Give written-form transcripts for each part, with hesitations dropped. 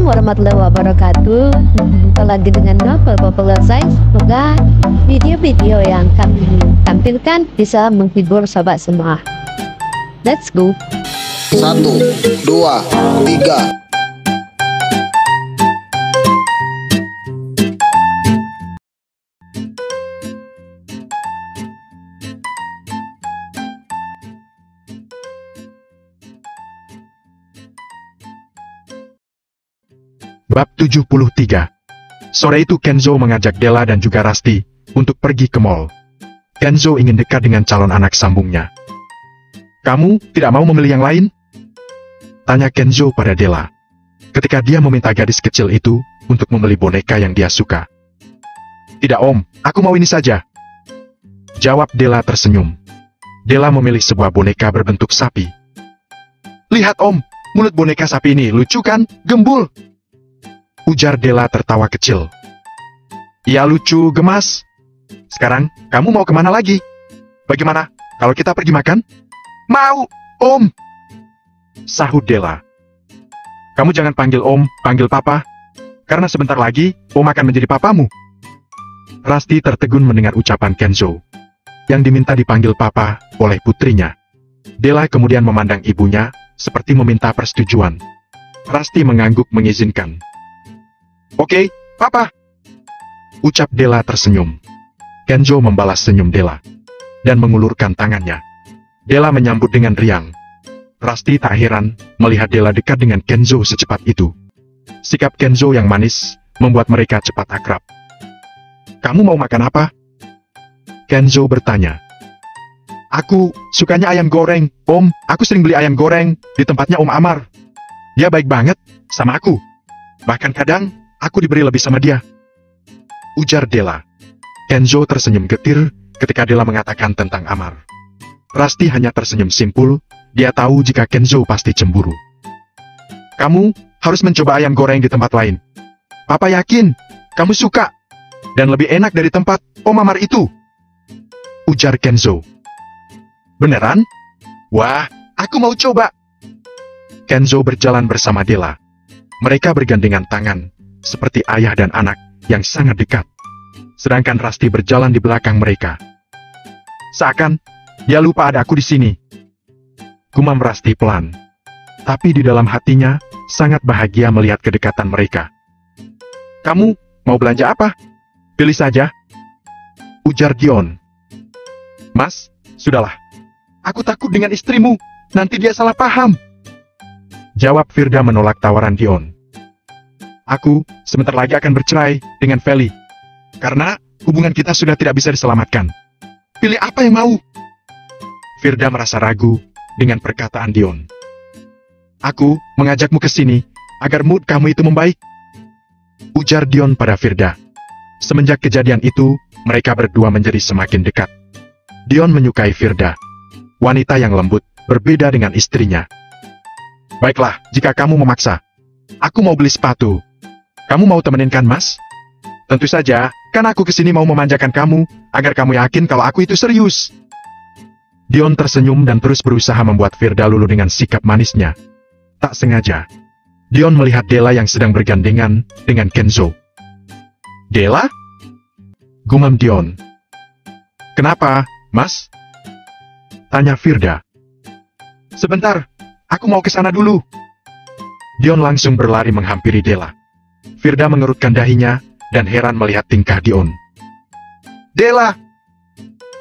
Assalamualaikum warahmatullahi wabarakatuh. Jumpa lagi dengan Novel Popular Science. Semoga video-video yang kami tampilkan bisa menghibur sobat semua. Let's go. 1, 2, 3. Bab 73. Sore itu Kenzo mengajak Della dan juga Rusty untuk pergi ke mall. Kenzo ingin dekat dengan calon anak sambungnya. "Kamu tidak mau memilih yang lain?" tanya Kenzo pada Della, ketika dia meminta gadis kecil itu untuk membeli boneka yang dia suka. "Tidak om, aku mau ini saja," jawab Della tersenyum. Della memilih sebuah boneka berbentuk sapi. "Lihat om, mulut boneka sapi ini lucu kan, gembul?" ujar Della tertawa kecil. "Iya lucu, gemas. Sekarang, kamu mau kemana lagi? Bagaimana kalau kita pergi makan?" "Mau, om!" sahut Della. "Kamu jangan panggil om, panggil papa. Karena sebentar lagi, om akan menjadi papamu." Rusty tertegun mendengar ucapan Kenzo, yang diminta dipanggil papa oleh putrinya. Della kemudian memandang ibunya, seperti meminta persetujuan. Rusty mengangguk mengizinkan. "Oke, papa," ucap Della tersenyum. Kenzo membalas senyum Della dan mengulurkan tangannya. Della menyambut dengan riang. Rusty tak heran melihat Della dekat dengan Kenzo secepat itu. Sikap Kenzo yang manis membuat mereka cepat akrab. "Kamu mau makan apa?" Kenzo bertanya. "Aku sukanya ayam goreng, om. Aku sering beli ayam goreng di tempatnya Om Amar. Dia baik banget sama aku. Bahkan kadang aku diberi lebih sama dia," ujar Della. Kenzo tersenyum getir ketika Della mengatakan tentang Amar. Rusty hanya tersenyum simpul, dia tahu jika Kenzo pasti cemburu. "Kamu harus mencoba ayam goreng di tempat lain. Papa yakin kamu suka, dan lebih enak dari tempat Om Amar itu," ujar Kenzo. "Beneran? Wah, aku mau coba." Kenzo berjalan bersama Della. Mereka bergandengan tangan, seperti ayah dan anak yang sangat dekat. Sedangkan Rusty berjalan di belakang mereka. "Seakan dia lupa ada aku di sini," gumam Rusty pelan. Tapi di dalam hatinya, sangat bahagia melihat kedekatan mereka. "Kamu mau belanja apa? Pilih saja," ujar Dion. "Mas, sudahlah. Aku takut dengan istrimu, nanti dia salah paham," jawab Firda menolak tawaran Dion. "Aku sebentar lagi akan bercerai dengan Feli, karena hubungan kita sudah tidak bisa diselamatkan. Pilih apa yang mau?" Firda merasa ragu dengan perkataan Dion. "Aku mengajakmu ke sini agar mood kamu itu membaik," ujar Dion pada Firda. Semenjak kejadian itu, mereka berdua menjadi semakin dekat. Dion menyukai Firda, wanita yang lembut, berbeda dengan istrinya. "Baiklah, jika kamu memaksa. Aku mau beli sepatu. Kamu mau temenin kan, Mas?" "Tentu saja, kan aku kesini mau memanjakan kamu, agar kamu yakin kalau aku itu serius." Dion tersenyum dan terus berusaha membuat Firda luluh dengan sikap manisnya. Tak sengaja, Dion melihat Della yang sedang bergandengan dengan Kenzo. "Della?" gumam Dion. "Kenapa, Mas?" tanya Firda. "Sebentar, aku mau ke sana dulu." Dion langsung berlari menghampiri Della. Firda mengerutkan dahinya dan heran melihat tingkah Dion. "Della!"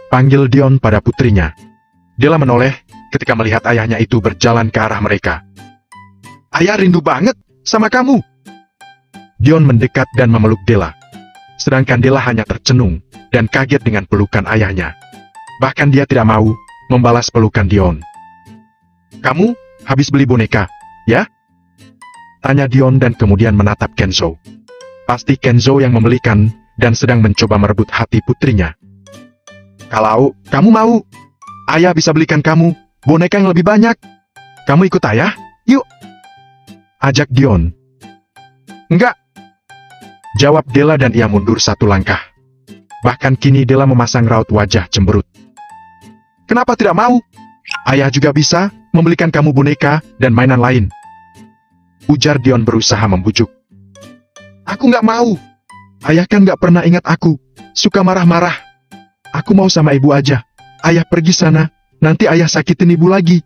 panggil Dion pada putrinya. Della menoleh ketika melihat ayahnya itu berjalan ke arah mereka. "Ayah rindu banget sama kamu." Dion mendekat dan memeluk Della. Sedangkan Della hanya tercenung dan kaget dengan pelukan ayahnya. Bahkan dia tidak mau membalas pelukan Dion. "Kamu habis beli boneka, ya?" tanya Dion dan kemudian menatap Kenzo. Pasti Kenzo yang membelikan dan sedang mencoba merebut hati putrinya. "Kalau kamu mau, ayah bisa belikan kamu boneka yang lebih banyak. Kamu ikut ayah, yuk," ajak Dion. "Enggak," jawab Della dan ia mundur satu langkah. Bahkan kini Della memasang raut wajah cemberut. "Kenapa tidak mau? Ayah juga bisa membelikan kamu boneka dan mainan lain," Ujar Dion berusaha membujuk. Aku nggak mau. Ayah kan nggak pernah ingat aku. Suka marah-marah. Aku mau sama ibu aja. Ayah pergi sana. Nanti ayah sakitin ibu lagi.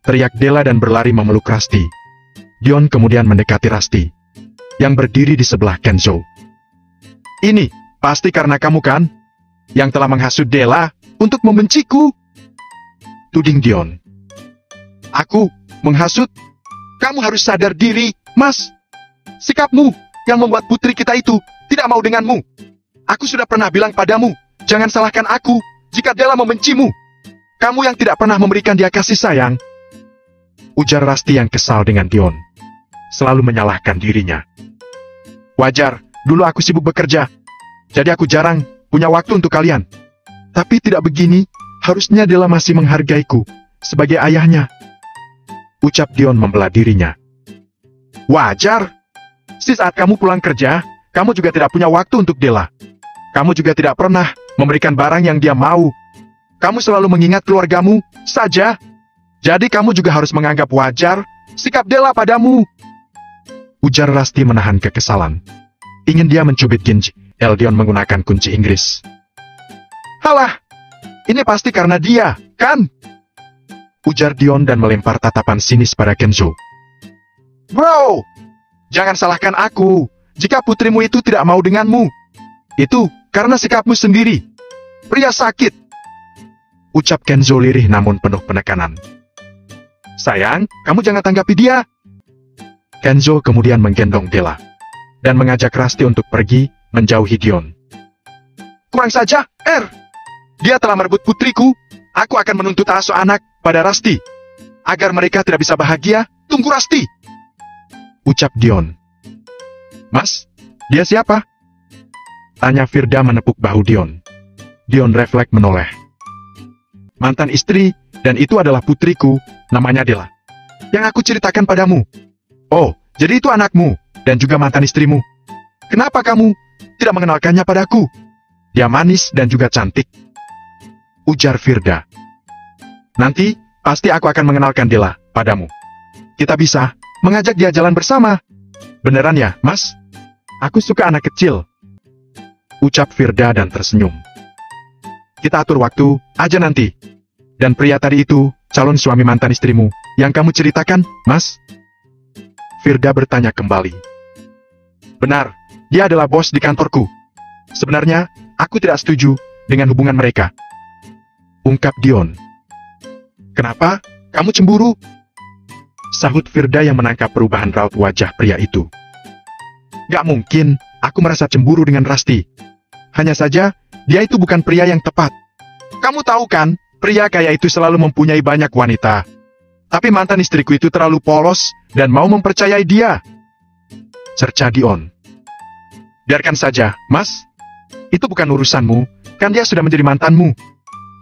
Teriak Della dan berlari memeluk Rusty. Dion kemudian mendekati Rusty, yang berdiri di sebelah Kenzo. Ini, pasti karena kamu kan? Yang telah menghasut Della untuk membenciku. Tuding Dion. Aku, menghasut? Kamu harus sadar diri, Mas. Sikapmu yang membuat putri kita itu tidak mau denganmu. Aku sudah pernah bilang padamu, jangan salahkan aku jika Della membencimu. Kamu yang tidak pernah memberikan dia kasih sayang. Ujar Rusty yang kesal dengan Dion. Selalu menyalahkan dirinya. Wajar, dulu aku sibuk bekerja. Jadi aku jarang punya waktu untuk kalian. Tapi tidak begini, harusnya Della masih menghargaiku sebagai ayahnya. Ucap Dion membelah dirinya. Wajar. Saat kamu pulang kerja, kamu juga tidak punya waktu untuk Della. Kamu juga tidak pernah memberikan barang yang dia mau. Kamu selalu mengingat keluargamu saja. Jadi kamu juga harus menganggap wajar sikap Della padamu. Ujar Rusty menahan kekesalan. Ingin dia mencubit ginji Dion menggunakan kunci Inggris. Halah, ini pasti karena dia, kan? Ujar Dion dan melempar tatapan sinis pada Kenzo. Bro, jangan salahkan aku jika putrimu itu tidak mau denganmu. Itu karena sikapmu sendiri. Pria sakit. Ucap Kenzo lirih namun penuh penekanan. Sayang, kamu jangan tanggapi dia. Kenzo kemudian menggendong Della dan mengajak Rusty untuk pergi menjauhi Dion. Kurang saja, Dia telah merebut putriku. Aku akan menuntut asuh anak pada Rusty. Agar mereka tidak bisa bahagia, tunggu Rusty. Ucap Dion. Mas, dia siapa? Tanya Firda menepuk bahu Dion. Dion refleks menoleh. Mantan istri, dan itu adalah putriku, namanya Della. Yang aku ceritakan padamu. Oh, jadi itu anakmu, dan juga mantan istrimu. Kenapa kamu tidak mengenalkannya padaku? Dia manis dan juga cantik. Ujar Firda. Nanti, pasti aku akan mengenalkan Della padamu. Kita bisa mengajak dia jalan bersama. Beneran ya, Mas? Aku suka anak kecil. Ucap Firda dan tersenyum. Kita atur waktu aja nanti. Dan pria tadi itu, calon suami mantan istrimu, yang kamu ceritakan, Mas? Firda bertanya kembali. Benar, dia adalah bos di kantorku. Sebenarnya, aku tidak setuju dengan hubungan mereka. Ungkap Dion. Kenapa? Kamu cemburu? Sahut Firda yang menangkap perubahan raut wajah pria itu. Gak mungkin, aku merasa cemburu dengan Rusty. Hanya saja, dia itu bukan pria yang tepat. Kamu tahu kan, pria kaya itu selalu mempunyai banyak wanita. Tapi mantan istriku itu terlalu polos dan mau mempercayai dia. Cerca Dion. Biarkan saja, Mas. Itu bukan urusanmu, kan dia sudah menjadi mantanmu.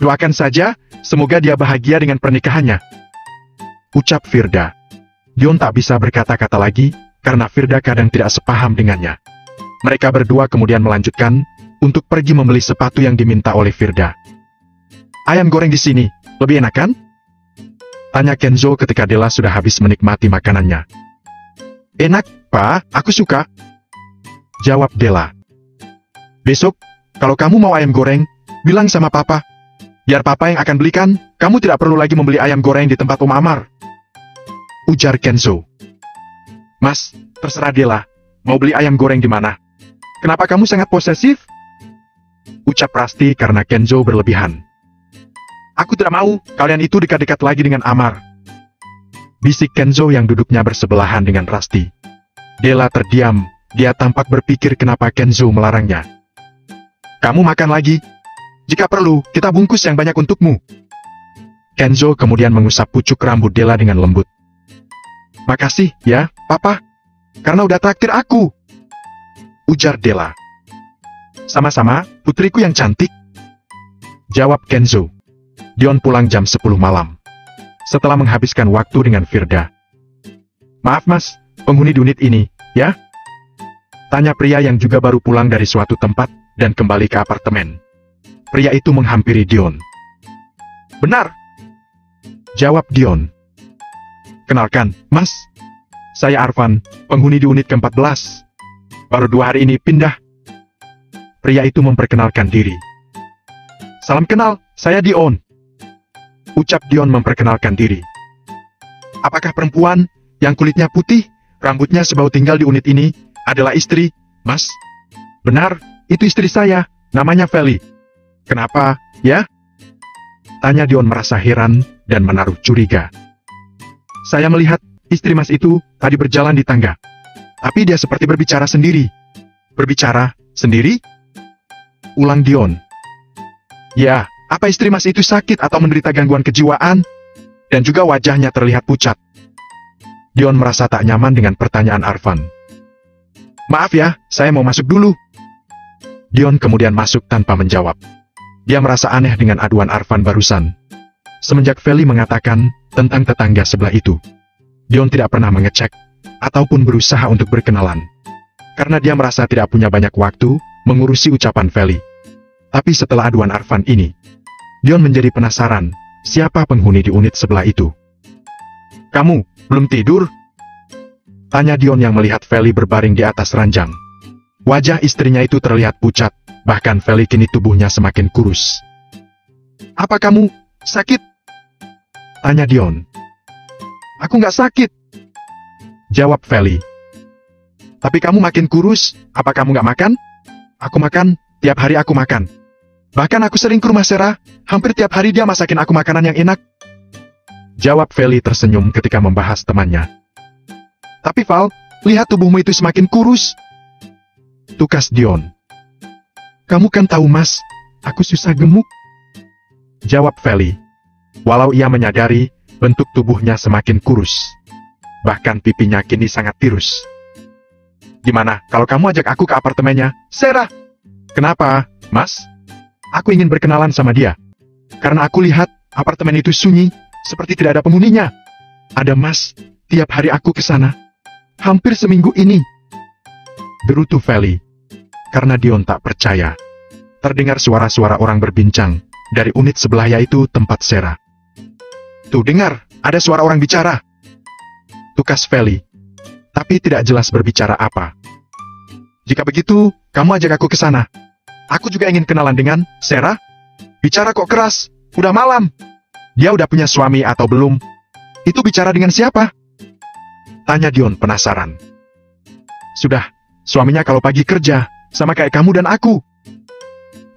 Doakan saja, semoga dia bahagia dengan pernikahannya. Ucap Firda. Dion tak bisa berkata-kata lagi, karena Firda kadang tidak sepaham dengannya. Mereka berdua kemudian melanjutkan, untuk pergi membeli sepatu yang diminta oleh Firda. Ayam goreng di sini, lebih enak kan? Tanya Kenzo ketika Della sudah habis menikmati makanannya. Enak, Pak, aku suka. Jawab Della. Besok, kalau kamu mau ayam goreng, bilang sama Papa. Biar Papa yang akan belikan, kamu tidak perlu lagi membeli ayam goreng di tempat Om Amar. Ujar Kenzo. Mas, terserah Della, mau beli ayam goreng di mana? Kenapa kamu sangat posesif? Ucap Rusty karena Kenzo berlebihan. Aku tidak mau kalian itu dekat-dekat lagi dengan Amar. Bisik Kenzo yang duduknya bersebelahan dengan Rusty. Della terdiam, dia tampak berpikir kenapa Kenzo melarangnya. Kamu makan lagi. Jika perlu, kita bungkus yang banyak untukmu. Kenzo kemudian mengusap pucuk rambut Della dengan lembut. Makasih, ya, Papa. Karena udah traktir aku. Ujar Della. Sama-sama, putriku yang cantik. Jawab Kenzo. Dion pulang jam 10 malam. Setelah menghabiskan waktu dengan Firda. Maaf mas, penghuni di unit ini, ya? Tanya pria yang juga baru pulang dari suatu tempat, dan kembali ke apartemen. Pria itu menghampiri Dion. Benar. Jawab Dion. Kenalkan, mas. saya Arvan, penghuni di unit ke-14. Baru 2 hari ini pindah. Pria itu memperkenalkan diri. Salam kenal, saya Dion. Ucap Dion memperkenalkan diri. Apakah perempuan yang kulitnya putih, rambutnya sebau tinggal di unit ini adalah istri, Mas? Benar, itu istri saya, namanya Feli. Kenapa, ya? Tanya Dion merasa heran dan menaruh curiga. Saya melihat istri Mas itu tadi berjalan di tangga. Tapi dia seperti berbicara sendiri. Berbicara sendiri? Ulang Dion. Ya, apa istri Mas itu sakit atau menderita gangguan kejiwaan? Dan juga wajahnya terlihat pucat. Dion merasa tak nyaman dengan pertanyaan Arvan. Maaf ya, saya mau masuk dulu. Dion kemudian masuk tanpa menjawab. Dia merasa aneh dengan aduan Arvan barusan. Semenjak Feli mengatakan tentang tetangga sebelah itu, Dion tidak pernah mengecek ataupun berusaha untuk berkenalan. Karena dia merasa tidak punya banyak waktu mengurusi ucapan Feli. Tapi setelah aduan Arvan ini, Dion menjadi penasaran siapa penghuni di unit sebelah itu. Kamu belum tidur? Tanya Dion yang melihat Feli berbaring di atas ranjang. Wajah istrinya itu terlihat pucat, bahkan Feli kini tubuhnya semakin kurus. Apa kamu sakit? Tanya Dion. Aku nggak sakit. Jawab Feli. Tapi kamu makin kurus, apa kamu nggak makan? Aku makan, tiap hari aku makan. Bahkan aku sering ke rumah Sarah, hampir tiap hari dia masakin aku makanan yang enak. Jawab Feli tersenyum ketika membahas temannya. Tapi Val, lihat tubuhmu itu semakin kurus. Tukas Dion. Kamu kan tahu Mas, aku susah gemuk. Jawab Feli. Walau ia menyadari bentuk tubuhnya semakin kurus. Bahkan pipinya kini sangat tirus. Gimana kalau kamu ajak aku ke apartemennya, Sarah? Kenapa, Mas? Aku ingin berkenalan sama dia. Karena aku lihat apartemen itu sunyi, seperti tidak ada penghuninya. Ada Mas, tiap hari aku ke sana. Hampir seminggu ini. Gerutu Feli. Karena Dion tak percaya. Terdengar suara-suara orang berbincang dari unit sebelah, yaitu tempat Sarah. Tuh dengar, ada suara orang bicara. Tukas Feli. Tapi tidak jelas berbicara apa. Jika begitu, kamu ajak aku ke sana. Aku juga ingin kenalan dengan Sarah. Bicara kok keras, udah malam. Dia udah punya suami atau belum? Itu bicara dengan siapa? Tanya Dion penasaran. Sudah, suaminya kalau pagi kerja, sama kayak kamu dan aku.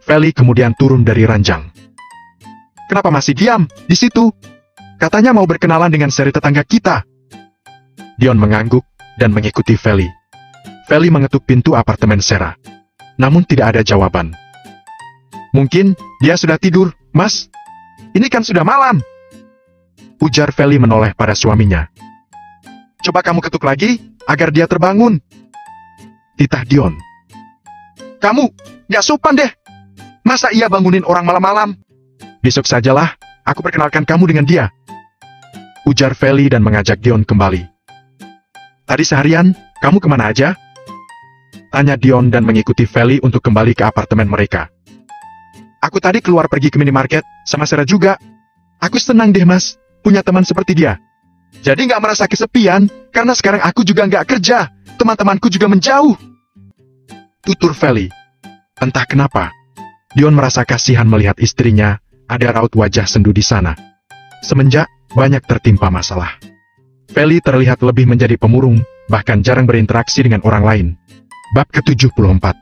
Feli kemudian turun dari ranjang. Kenapa masih diam di situ? Katanya mau berkenalan dengan seri tetangga kita. Dion mengangguk dan mengikuti Feli. Feli mengetuk pintu apartemen Sarah. Namun tidak ada jawaban. Mungkin dia sudah tidur, Mas. Ini kan sudah malam. Ujar Feli menoleh pada suaminya. Coba kamu ketuk lagi, agar dia terbangun. Titah Dion. Kamu, gak sopan deh. Masa ia bangunin orang malam-malam? Besok sajalah, aku perkenalkan kamu dengan dia. Ujar Feli dan mengajak Dion kembali. Tadi seharian, kamu kemana aja? Tanya Dion dan mengikuti Feli untuk kembali ke apartemen mereka. Aku tadi keluar pergi ke minimarket, sama Sarah juga. Aku senang deh Mas, punya teman seperti dia. Jadi nggak merasa kesepian, karena sekarang aku juga nggak kerja. Teman-temanku juga menjauh. Tutur Feli. Entah kenapa, Dion merasa kasihan melihat istrinya, ada raut wajah sendu di sana. Semenjak banyak tertimpa masalah. Feli terlihat lebih menjadi pemurung, bahkan jarang berinteraksi dengan orang lain. Bab ke-74.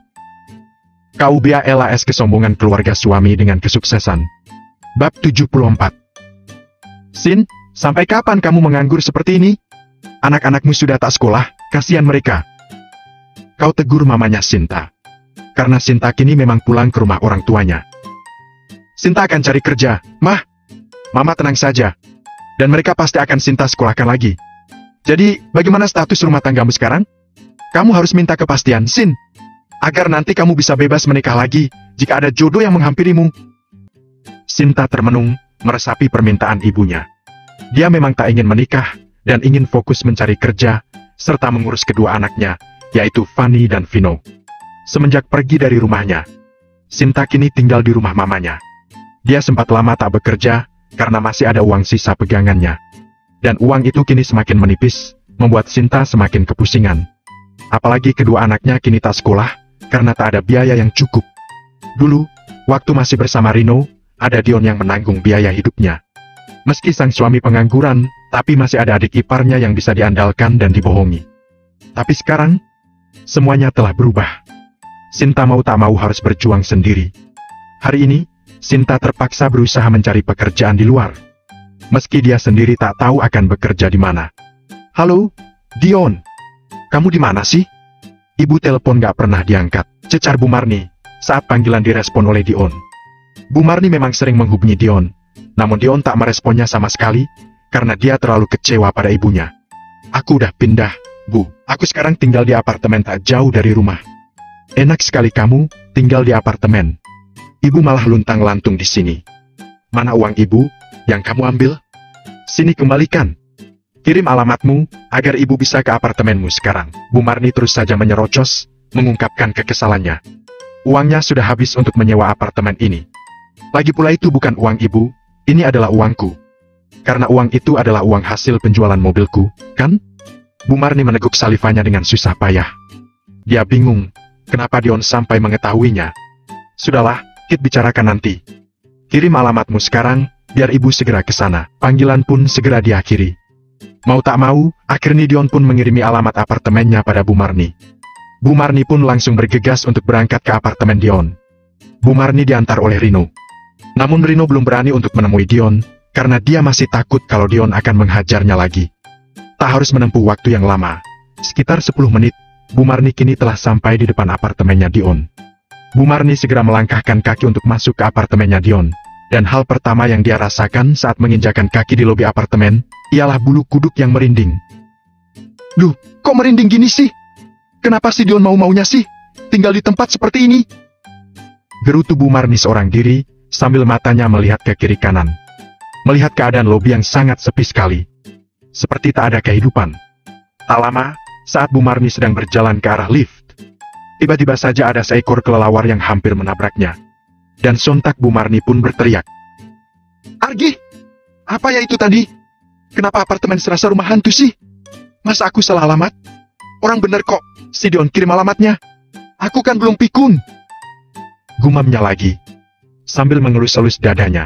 KUBALAS kesombongan keluarga suami dengan kesuksesan. Bab 74. Sin, sampai kapan kamu menganggur seperti ini? Anak-anakmu sudah tak sekolah, kasihan mereka. Kau tegur mamanya Sinta. Karena Sinta kini memang pulang ke rumah orang tuanya. Sinta akan cari kerja, Mah. Mama tenang saja. Dan mereka pasti akan Sinta sekolahkan lagi. Jadi, bagaimana status rumah tanggamu sekarang? Kamu harus minta kepastian, Sin. Agar nanti kamu bisa bebas menikah lagi, jika ada jodoh yang menghampirimu. Sinta termenung, meresapi permintaan ibunya. Dia memang tak ingin menikah, dan ingin fokus mencari kerja, serta mengurus kedua anaknya, yaitu Fanny dan Vino. Semenjak pergi dari rumahnya, Sinta kini tinggal di rumah mamanya. Dia sempat lama tak bekerja, karena masih ada uang sisa pegangannya. Dan uang itu kini semakin menipis, membuat Sinta semakin kepusingan. Apalagi kedua anaknya kini tak sekolah, karena tak ada biaya yang cukup. Dulu, waktu masih bersama Rino, ada Dion yang menanggung biaya hidupnya. Meski sang suami pengangguran, tapi masih ada adik iparnya yang bisa diandalkan dan dibohongi. Tapi sekarang, semuanya telah berubah. Sinta mau tak mau harus berjuang sendiri. Hari ini, Sinta terpaksa berusaha mencari pekerjaan di luar. Meski dia sendiri tak tahu akan bekerja di mana. Halo, Dion. Kamu di mana sih? Ibu telepon gak pernah diangkat, cecar Bu Marni, saat panggilan direspon oleh Dion. Bu Marni memang sering menghubungi Dion, namun Dion tak meresponnya sama sekali, karena dia terlalu kecewa pada ibunya. Aku udah pindah, Bu. Aku sekarang tinggal di apartemen tak jauh dari rumah. Enak sekali kamu, tinggal di apartemen. Ibu malah luntang-lantung di sini. Mana uang ibu, yang kamu ambil? Sini kembalikan. Kirim alamatmu, agar ibu bisa ke apartemenmu sekarang. Bu Marni terus saja menyerocos, mengungkapkan kekesalannya. Uangnya sudah habis untuk menyewa apartemen ini. Lagi pula itu bukan uang ibu, ini adalah uangku. Karena uang itu adalah uang hasil penjualan mobilku, kan? Bu Marni meneguk salivanya dengan susah payah. Dia bingung, kenapa Dion sampai mengetahuinya. Sudahlah, kita bicarakan nanti. Kirim alamatmu sekarang, biar ibu segera ke sana. Panggilan pun segera diakhiri. Mau tak mau, akhirnya Dion pun mengirimi alamat apartemennya pada Bu Marni. Bu Marni pun langsung bergegas untuk berangkat ke apartemen Dion. Bu Marni diantar oleh Rino. Namun Rino belum berani untuk menemui Dion, karena dia masih takut kalau Dion akan menghajarnya lagi. Tak harus menempuh waktu yang lama. Sekitar 10 menit, Bu Marni kini telah sampai di depan apartemennya Dion. Bu Marni segera melangkahkan kaki untuk masuk ke apartemennya Dion. Dan hal pertama yang dia rasakan saat menginjakan kaki di lobi apartemen, ialah bulu kuduk yang merinding. Duh, kok merinding gini sih? Kenapa si Dion mau-maunya sih? Tinggal di tempat seperti ini? Gerutu Bu Marni seorang diri, sambil matanya melihat ke kiri kanan. Melihat keadaan lobi yang sangat sepi sekali. Seperti tak ada kehidupan. Tak lama, saat Bu Marni sedang berjalan ke arah lift, tiba-tiba saja ada seekor kelelawar yang hampir menabraknya. Dan sontak Bu Marni pun berteriak. Argi! Apa ya itu tadi? Kenapa apartemen serasa rumah hantu sih? Masa aku salah alamat? Orang bener kok, si Dion kirim alamatnya. Aku kan belum pikun. Gumamnya lagi, sambil mengelus-elus dadanya.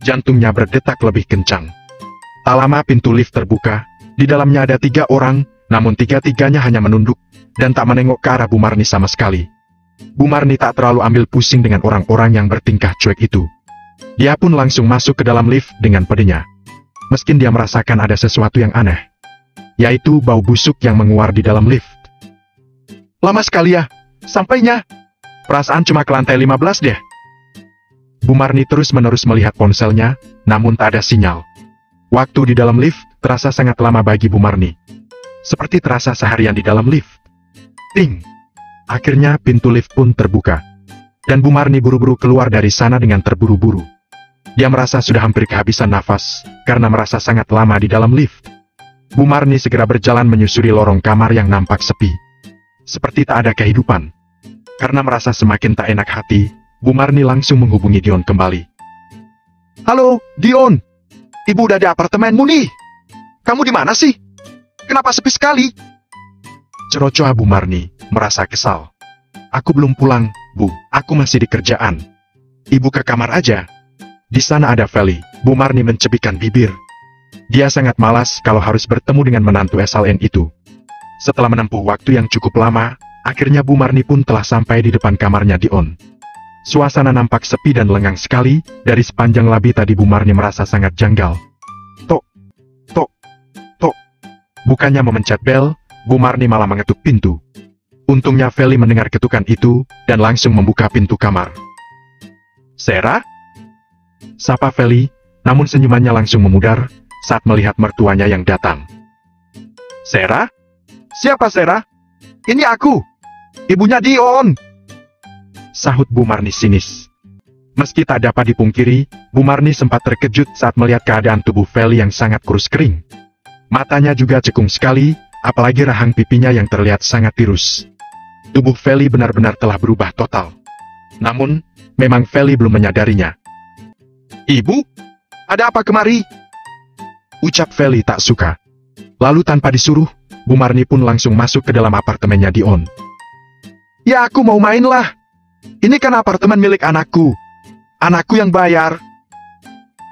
Jantungnya berdetak lebih kencang. Tak lama pintu lift terbuka, di dalamnya ada 3 orang, namun 3-tiganya hanya menunduk, dan tak menengok ke arah Bu Marni sama sekali. Bu Marni tak terlalu ambil pusing dengan orang-orang yang bertingkah cuek itu. Dia pun langsung masuk ke dalam lift dengan pedenya. Meski dia merasakan ada sesuatu yang aneh, yaitu bau busuk yang menguar di dalam lift. Lama sekali ya, sampainya. Perasaan cuma ke lantai 15 deh. Bu Marni terus-menerus melihat ponselnya, namun tak ada sinyal. Waktu di dalam lift terasa sangat lama bagi Bu Marni. Seperti terasa seharian di dalam lift. Ting! Akhirnya pintu lift pun terbuka. Dan Bu Marni buru-buru keluar dari sana dengan terburu-buru. Dia merasa sudah hampir kehabisan nafas, karena merasa sangat lama di dalam lift. Bu Marni segera berjalan menyusuri lorong kamar yang nampak sepi. Seperti tak ada kehidupan. Karena merasa semakin tak enak hati, Bu Marni langsung menghubungi Dion kembali. Halo, Dion! Ibu udah di apartemenmu nih. Kamu di mana sih? Kenapa sepi sekali? Cerocoh Bu Marni, merasa kesal. Aku belum pulang, Bu. Aku masih di kerjaan. Ibu ke kamar aja. Di sana ada Feli. Bu Marni mencebikkan bibir. Dia sangat malas kalau harus bertemu dengan menantu SLN itu. Setelah menempuh waktu yang cukup lama, akhirnya Bu Marni pun telah sampai di depan kamarnya Dion. Suasana nampak sepi dan lengang sekali, dari sepanjang labi tadi Bu Marni merasa sangat janggal. Tok, tok, tok. Bukannya memencet bel, Bu Marni malah mengetuk pintu. Untungnya Feli mendengar ketukan itu, dan langsung membuka pintu kamar. Sera? Sapa Feli, namun senyumannya langsung memudar, saat melihat mertuanya yang datang. Sera? Siapa Sera? Ini aku, ibunya Dion. Sahut Bu Marni sinis. Meski tak dapat dipungkiri, Bu Marni sempat terkejut saat melihat keadaan tubuh Feli yang sangat kurus kering. Matanya juga cekung sekali, apalagi rahang pipinya yang terlihat sangat tirus. Tubuh Feli benar-benar telah berubah total. Namun, memang Feli belum menyadarinya. Ibu? Ada apa kemari? Ucap Feli tak suka. Lalu tanpa disuruh, Bu Marni pun langsung masuk ke dalam apartemennya Dion. Ya aku mau main lah. Ini kan apartemen milik anakku. Anakku yang bayar.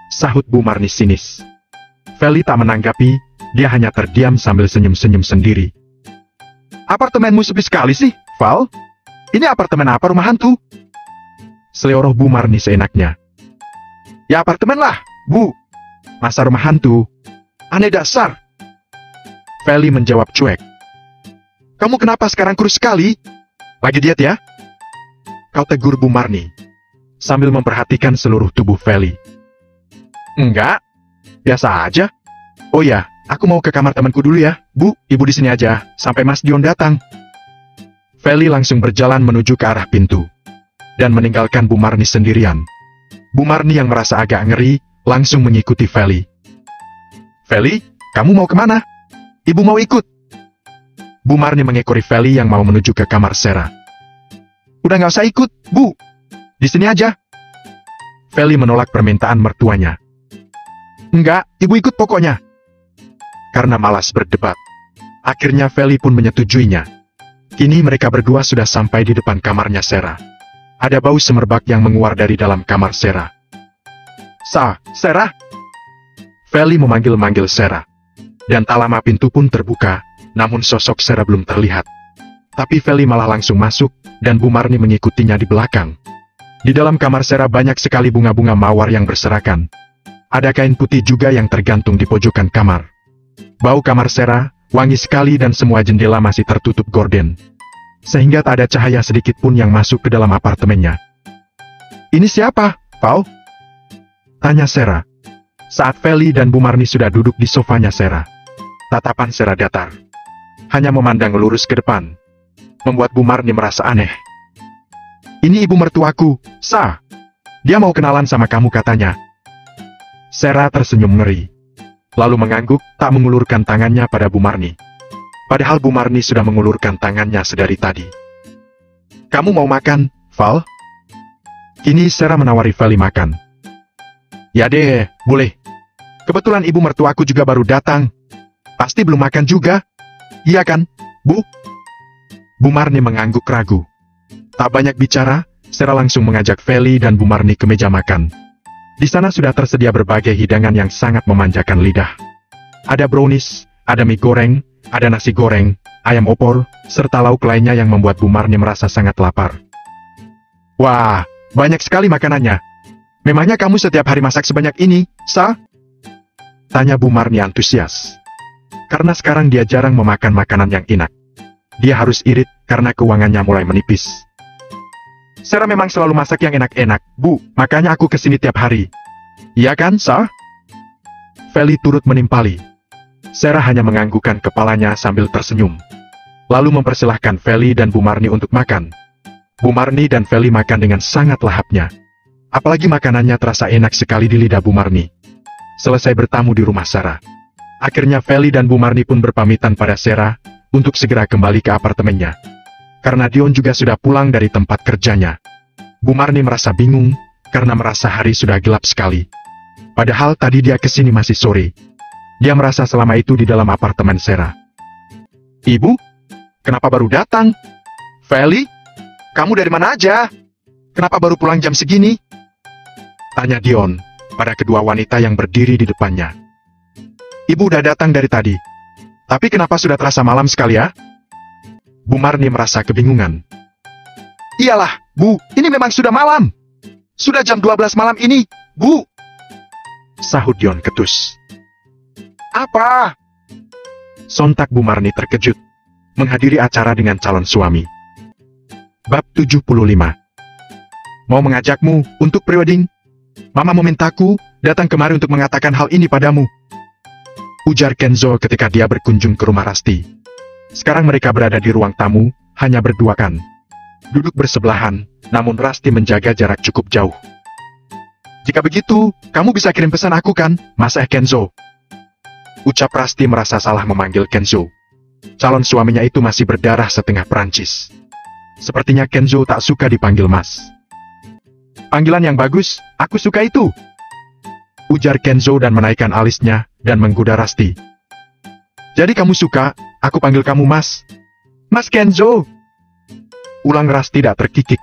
Sahut Bu Marni sinis. Feli tak menanggapi, dia hanya terdiam sambil senyum-senyum sendiri. Apartemenmu sepi sekali sih, Val. Ini apartemen apa, rumah hantu? Seleoroh Bu Marni seenaknya. Ya apartemen lah, Bu. Masa rumah hantu? Aneh dasar. Feli menjawab cuek. Kamu kenapa sekarang kurus sekali? Lagi diet ya? Kau tegur Bu Marni, sambil memperhatikan seluruh tubuh Feli. Enggak, biasa aja. Oh ya, aku mau ke kamar temanku dulu ya, Bu. Ibu di sini aja, sampai Mas Dion datang. Feli langsung berjalan menuju ke arah pintu, dan meninggalkan Bu Marni sendirian. Bu Marni yang merasa agak ngeri, langsung mengikuti Feli. Feli, kamu mau kemana? Ibu mau ikut. Bu Marni mengekori Feli yang mau menuju ke kamar Sera. Udah nggak usah ikut, Bu. Di sini aja. Feli menolak permintaan mertuanya. Enggak, ibu ikut pokoknya. Karena malas berdebat, akhirnya Feli pun menyetujuinya. Kini mereka berdua sudah sampai di depan kamarnya Sera. Ada bau semerbak yang menguar dari dalam kamar Sera. Sera? Feli memanggil-manggil Sera. Dan tak lama pintu pun terbuka, namun sosok Sera belum terlihat. Tapi Feli malah langsung masuk, dan Bu Marni mengikutinya di belakang. Di dalam kamar Sera banyak sekali bunga-bunga mawar yang berserakan. Ada kain putih juga yang tergantung di pojokan kamar. Bau kamar Sera wangi sekali dan semua jendela masih tertutup gorden. Sehingga tak ada cahaya sedikit pun yang masuk ke dalam apartemennya. Ini siapa, Val? Tanya Sera. Saat Feli dan Bu Marni sudah duduk di sofanya Sera. Tatapan Sera datar. Hanya memandang lurus ke depan. Membuat Bu Marni merasa aneh. Ini ibu mertuaku, Sa. Dia mau kenalan sama kamu katanya. Sera tersenyum ngeri. Lalu mengangguk, tak mengulurkan tangannya pada Bu Marni. Padahal Bu Marni sudah mengulurkan tangannya sedari tadi. Kamu mau makan, Val? Kini Sera menawari Feli makan. Ya deh, boleh. Kebetulan ibu mertuaku juga baru datang. Pasti belum makan juga. Iya kan, Bu? Bu Marni mengangguk ragu. Tak banyak bicara, Sera langsung mengajak Feli dan Bu Marni ke meja makan. Di sana sudah tersedia berbagai hidangan yang sangat memanjakan lidah. Ada brownies, ada mie goreng, ada nasi goreng, ayam opor, serta lauk lainnya yang membuat Bu Marni merasa sangat lapar. Wah, banyak sekali makanannya. Memangnya kamu setiap hari masak sebanyak ini, Sa? Tanya Bu Marni antusias. Karena sekarang dia jarang memakan makanan yang enak. Dia harus irit karena keuangannya mulai menipis. Sera memang selalu masak yang enak-enak, Bu, makanya aku kesini tiap hari. Iya kan, Sa? Feli turut menimpali. Sera hanya menganggukkan kepalanya sambil tersenyum. Lalu mempersilahkan Feli dan Bu Marni untuk makan. Bu Marni dan Feli makan dengan sangat lahapnya. Apalagi makanannya terasa enak sekali di lidah Bu Marni. Selesai bertamu di rumah Sera. Akhirnya Feli dan Bu Marni pun berpamitan pada Sera untuk segera kembali ke apartemennya. Karena Dion juga sudah pulang dari tempat kerjanya. Bu Marni merasa bingung, karena merasa hari sudah gelap sekali. Padahal tadi dia kesini masih sore. Dia merasa selama itu di dalam apartemen Sera. Ibu? Kenapa baru datang? Feli? Kamu dari mana aja? Kenapa baru pulang jam segini? Tanya Dion, pada kedua wanita yang berdiri di depannya. Ibu udah datang dari tadi. Tapi kenapa sudah terasa malam sekali ya? Bu Marni merasa kebingungan. Iyalah, Bu, ini memang sudah malam. Sudah jam 12 malam ini, Bu. Sahut Dion ketus. Apa? Sontak Bu Marni terkejut. Menghadiri acara dengan calon suami. Bab 75. Mau mengajakmu untuk prewedding? Mama memintaku datang kemari untuk mengatakan hal ini padamu. Ujar Kenzo ketika dia berkunjung ke rumah Rasti. Sekarang mereka berada di ruang tamu, hanya berdua kan. Duduk bersebelahan, namun Rasti menjaga jarak cukup jauh. Jika begitu, kamu bisa kirim pesan aku kan, Mas Kenzo? Ucap Rasti merasa salah memanggil Kenzo. Calon suaminya itu masih berdarah setengah Perancis. Sepertinya Kenzo tak suka dipanggil Mas. Panggilan yang bagus, aku suka itu. Ujar Kenzo dan menaikkan alisnya, dan menggoda Rasti. Jadi kamu suka, aku panggil kamu Mas. Mas Kenzo. Ulang Rasti tidak terkikik.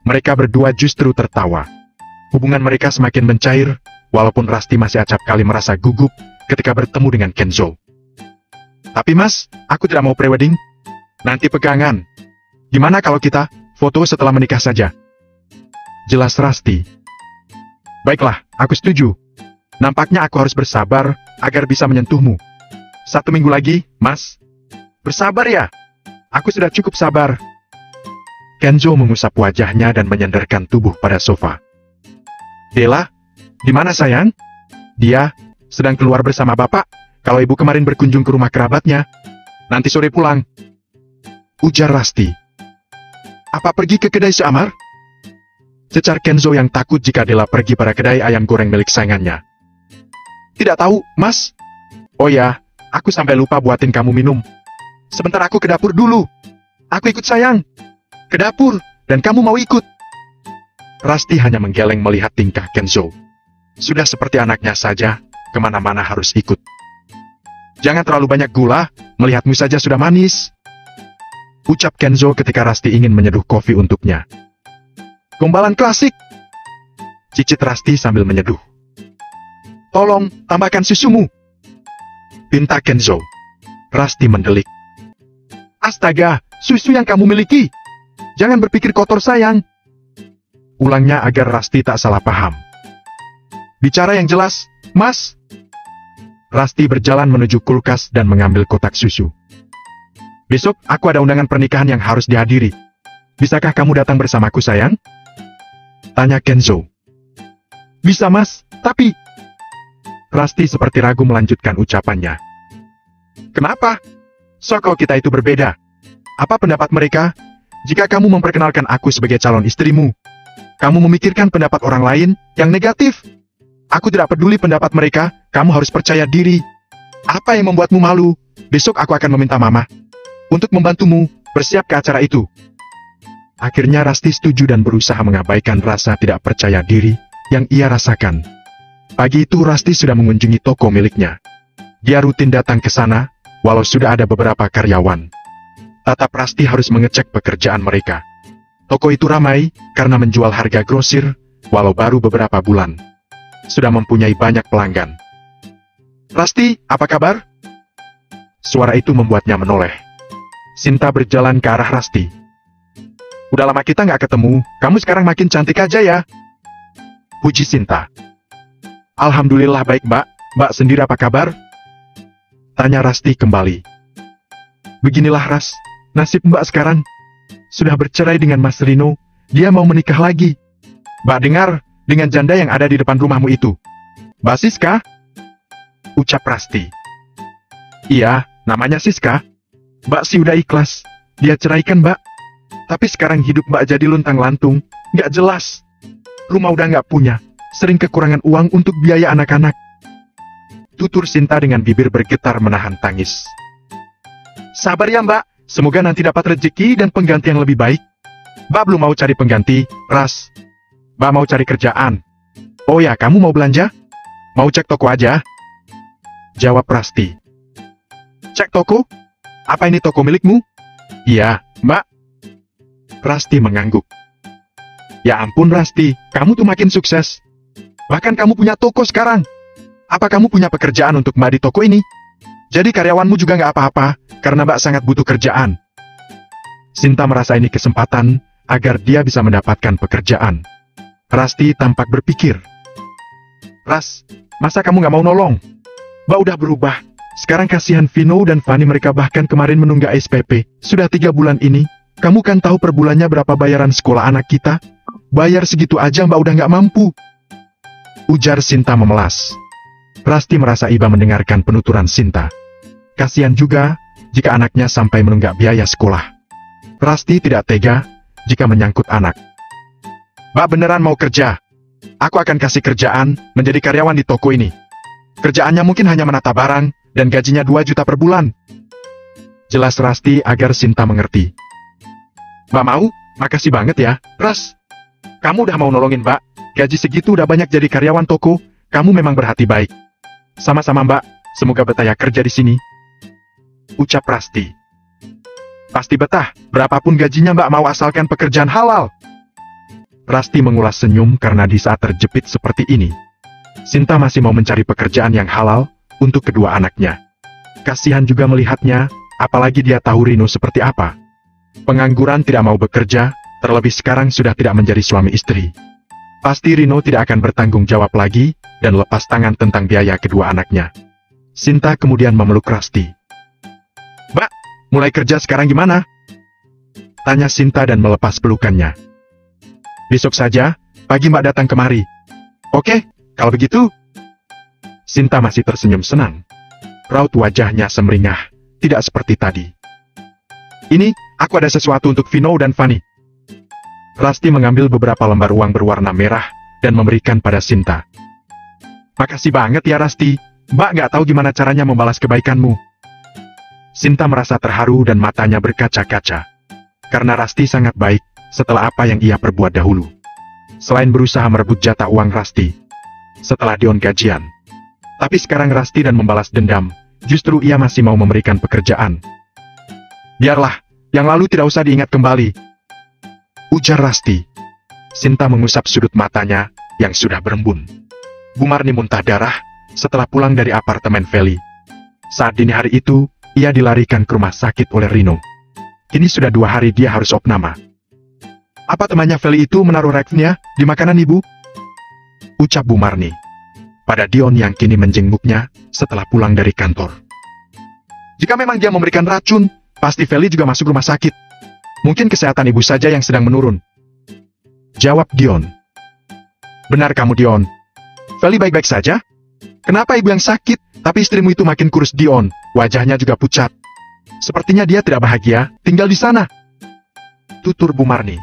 Mereka berdua justru tertawa. Hubungan mereka semakin mencair, walaupun Rasti masih acap kali merasa gugup ketika bertemu dengan Kenzo. Tapi Mas, aku tidak mau prewedding. Nanti pegangan. Gimana kalau kita foto setelah menikah saja? Jelas Rasti. Baiklah, aku setuju. Nampaknya aku harus bersabar agar bisa menyentuhmu. 1 minggu lagi, Mas. Bersabar ya? Aku sudah cukup sabar. Kenzo mengusap wajahnya dan menyandarkan tubuh pada sofa. Dela, di mana sayang? Dia sedang keluar bersama bapak. Kalau ibu kemarin berkunjung ke rumah kerabatnya, nanti sore pulang. Ujar Rasti. Apa pergi ke kedai Seamar? Cecar Kenzo yang takut jika Dela pergi pada kedai ayam goreng milik saingannya. Tidak tahu, Mas. Oh ya, aku sampai lupa buatin kamu minum. Sebentar aku ke dapur dulu. Aku ikut sayang. Ke dapur, dan kamu mau ikut. Rasti hanya menggeleng melihat tingkah Kenzo. Sudah seperti anaknya saja, kemana-mana harus ikut. Jangan terlalu banyak gula, melihatmu saja sudah manis. Ucap Kenzo ketika Rasti ingin menyeduh kopi untuknya. Gombalan klasik. Cicit Rasti sambil menyeduh. Tolong, tambahkan susumu. Pinta Kenzo. Rasti mendelik. Astaga, susu yang kamu miliki. Jangan berpikir kotor sayang. Ulangnya agar Rasti tak salah paham. Bicara yang jelas, Mas. Rasti berjalan menuju kulkas dan mengambil kotak susu. Besok aku ada undangan pernikahan yang harus dihadiri. Bisakah kamu datang bersamaku sayang? Tanya Kenzo. Bisa Mas, tapi... Rasti seperti ragu melanjutkan ucapannya. Kenapa? Kalau kita itu berbeda. Apa pendapat mereka? Jika kamu memperkenalkan aku sebagai calon istrimu, kamu memikirkan pendapat orang lain yang negatif. Aku tidak peduli pendapat mereka, kamu harus percaya diri. Apa yang membuatmu malu? Besok aku akan meminta mama untuk membantumu bersiap ke acara itu. Akhirnya Rasti setuju dan berusaha mengabaikan rasa tidak percaya diri yang ia rasakan. Pagi itu Rasti sudah mengunjungi toko miliknya. Dia rutin datang ke sana, walau sudah ada beberapa karyawan. Tetap Rasti harus mengecek pekerjaan mereka. Toko itu ramai karena menjual harga grosir, walau baru beberapa bulan. Sudah mempunyai banyak pelanggan. Rasti, apa kabar? Suara itu membuatnya menoleh. Sinta berjalan ke arah Rasti. Udah lama kita nggak ketemu, kamu sekarang makin cantik aja ya. Puji Sinta. Alhamdulillah baik mbak, mbak sendiri apa kabar? Tanya Rasti kembali. Beginilah Ras, nasib mbak sekarang. Sudah bercerai dengan Mas Rino, dia mau menikah lagi. Mbak dengar, dengan janda yang ada di depan rumahmu itu. Mbak Siska? Ucap Rasti. Iya, namanya Siska. Mbak sih udah ikhlas, dia ceraikan mbak. Tapi sekarang hidup mbak jadi luntang-lantung, nggak jelas. Rumah udah nggak punya, sering kekurangan uang untuk biaya anak-anak. Tutur Sinta dengan bibir bergetar menahan tangis. Sabar ya mbak, semoga nanti dapat rezeki dan pengganti yang lebih baik. Mbak belum mau cari pengganti, Ras. Mbak mau cari kerjaan. Oh ya, kamu mau belanja? Mau cek toko aja? Jawab Rasti. Cek toko? Apa ini toko milikmu? Iya, mbak. Rasti mengangguk. Ya ampun Rasti, kamu tuh makin sukses. Bahkan kamu punya toko sekarang. Apa kamu punya pekerjaan untuk mbak di toko ini? Jadi karyawanmu juga nggak apa-apa, karena mbak sangat butuh kerjaan. Sinta merasa ini kesempatan, agar dia bisa mendapatkan pekerjaan. Rasti tampak berpikir. Ras, masa kamu nggak mau nolong? Mbak udah berubah. Sekarang kasihan Vino dan Fanny, mereka bahkan kemarin menunggak SPP. Sudah 3 bulan ini. Kamu kan tahu per bulannya berapa bayaran sekolah anak kita? Bayar segitu aja mbak udah nggak mampu. Ujar Sinta memelas. Rasti merasa iba mendengarkan penuturan Sinta. Kasihan juga, jika anaknya sampai menunggak biaya sekolah. Rasti tidak tega, jika menyangkut anak. Mbak beneran mau kerja? Aku akan kasih kerjaan, menjadi karyawan di toko ini. Kerjaannya mungkin hanya menata barang, dan gajinya 2 juta per bulan. Jelas Rasti agar Sinta mengerti. Mbak mau? Makasih banget ya, Ras. Kamu udah mau nolongin mbak, gaji segitu udah banyak jadi karyawan toko, kamu memang berhati baik. Sama-sama mbak, semoga betah ya kerja di sini. ucap Rasti. Pasti betah, berapapun gajinya Mbak mau asalkan pekerjaan halal. Rasti mengulas senyum karena di saat terjepit seperti ini, Sinta masih mau mencari pekerjaan yang halal untuk kedua anaknya. Kasihan juga melihatnya, apalagi dia tahu Rino seperti apa. Pengangguran tidak mau bekerja, terlebih sekarang sudah tidak menjadi suami istri. Pasti Rino tidak akan bertanggung jawab lagi, dan lepas tangan tentang biaya kedua anaknya. Sinta kemudian memeluk Rasti. Mbak, mulai kerja sekarang gimana? Tanya Sinta dan melepas pelukannya. Besok saja, pagi Mbak datang kemari. Oke, kalau begitu. Sinta masih tersenyum senang. Raut wajahnya semeringah, tidak seperti tadi. Ini, aku ada sesuatu untuk Vino dan Fanny. Rasti mengambil beberapa lembar uang berwarna merah, dan memberikan pada Sinta. Makasih banget ya Rasti, Mbak nggak tahu gimana caranya membalas kebaikanmu. Sinta merasa terharu dan matanya berkaca-kaca. Karena Rasti sangat baik, setelah apa yang ia perbuat dahulu. Selain berusaha merebut jatah uang Rasti, setelah Dion gajian. Tapi sekarang Rasti dan membalas dendam, justru ia masih mau memberikan pekerjaan. Biarlah, yang lalu tidak usah diingat kembali. Ujar Rasti. Sinta mengusap sudut matanya, yang sudah berembun. Bu Marni muntah darah, setelah pulang dari apartemen Feli. Saat dini hari itu, ia dilarikan ke rumah sakit oleh Rino. Kini sudah 2 hari dia harus opname. Apa temannya Feli itu menaruh racunnya di makanan ibu? Ucap Bu Marni. Pada Dion yang kini menjenguknya setelah pulang dari kantor. Jika memang dia memberikan racun, pasti Feli juga masuk rumah sakit. Mungkin kesehatan ibu saja yang sedang menurun. Jawab Dion. Benar kamu Dion. Feli baik-baik saja? Kenapa ibu yang sakit, tapi istrimu itu makin kurus? Dion, wajahnya juga pucat. Sepertinya dia tidak bahagia tinggal di sana. Tutur Bu Marni.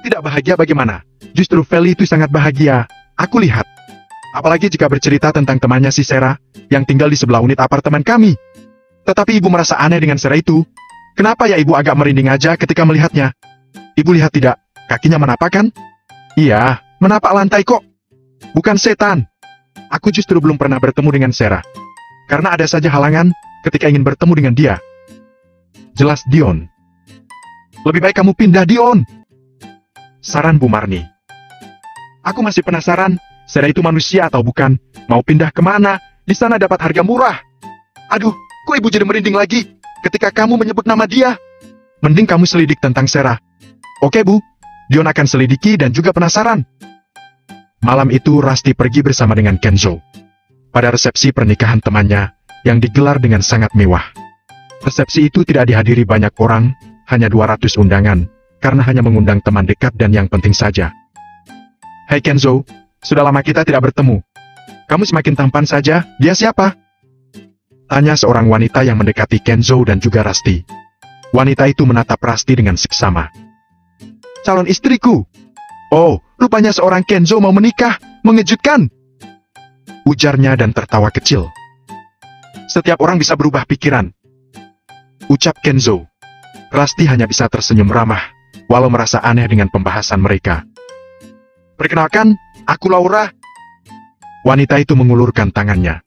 Tidak bahagia bagaimana? Justru Feli itu sangat bahagia, aku lihat. Apalagi jika bercerita tentang temannya si Sera, yang tinggal di sebelah unit apartemen kami. Tetapi ibu merasa aneh dengan Sera itu. Kenapa ya ibu agak merinding aja ketika melihatnya? Ibu lihat tidak, kakinya menapak kan? Iya, menapak lantai kok. Bukan setan. Aku justru belum pernah bertemu dengan Sera. Karena ada saja halangan ketika ingin bertemu dengan dia. Jelas Dion. Lebih baik kamu pindah Dion. Saran Bu Marni. Aku masih penasaran, Sera itu manusia atau bukan? Mau pindah kemana? Di sana dapat harga murah. Aduh, kok ibu jadi merinding lagi ketika kamu menyebut nama dia? Mending kamu selidik tentang Sera. Oke Bu, Dion akan selidiki dan juga penasaran. Malam itu Rasti pergi bersama dengan Kenzo. Pada resepsi pernikahan temannya, yang digelar dengan sangat mewah. Resepsi itu tidak dihadiri banyak orang, hanya 200 undangan, karena hanya mengundang teman dekat dan yang penting saja. Hai Kenzo, sudah lama kita tidak bertemu. Kamu semakin tampan saja, dia siapa? Tanya seorang wanita yang mendekati Kenzo dan juga Rasti. Wanita itu menatap Rasti dengan seksama. Calon istriku. Oh, rupanya seorang Kenzo mau menikah, mengejutkan. Ujarnya dan tertawa kecil. Setiap orang bisa berubah pikiran. Ucap Kenzo. Rasti hanya bisa tersenyum ramah, walau merasa aneh dengan pembahasan mereka. Perkenalkan, aku Laura. Wanita itu mengulurkan tangannya.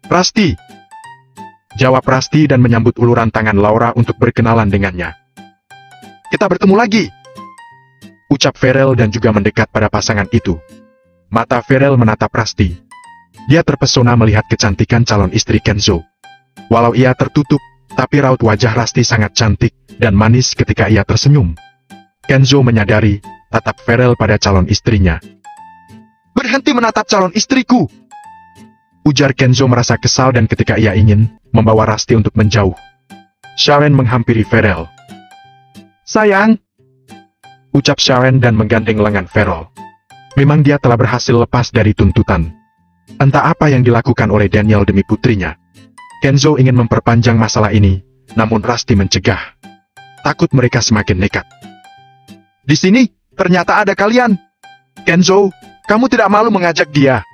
Rasti. Jawab Rasti dan menyambut uluran tangan Laura untuk berkenalan dengannya. Kita bertemu lagi. Ucap Farel dan juga mendekat pada pasangan itu. Mata Farel menatap Rasti. Dia terpesona melihat kecantikan calon istri Kenzo. Walau ia tertutup, tapi raut wajah Rasti sangat cantik dan manis ketika ia tersenyum. Kenzo menyadari, tatap Farel pada calon istrinya. Berhenti menatap calon istriku! Ujar Kenzo merasa kesal dan ketika ia ingin membawa Rasti untuk menjauh. Sharon menghampiri Farel. Sayang! Ucap Sharon dan menggandeng lengan Farel. Memang dia telah berhasil lepas dari tuntutan. Entah apa yang dilakukan oleh Daniel demi putrinya. Kenzo ingin memperpanjang masalah ini, namun Rasti mencegah. Takut mereka semakin nekat. Di sini, ternyata ada kalian. Kenzo, kamu tidak malu mengajak dia.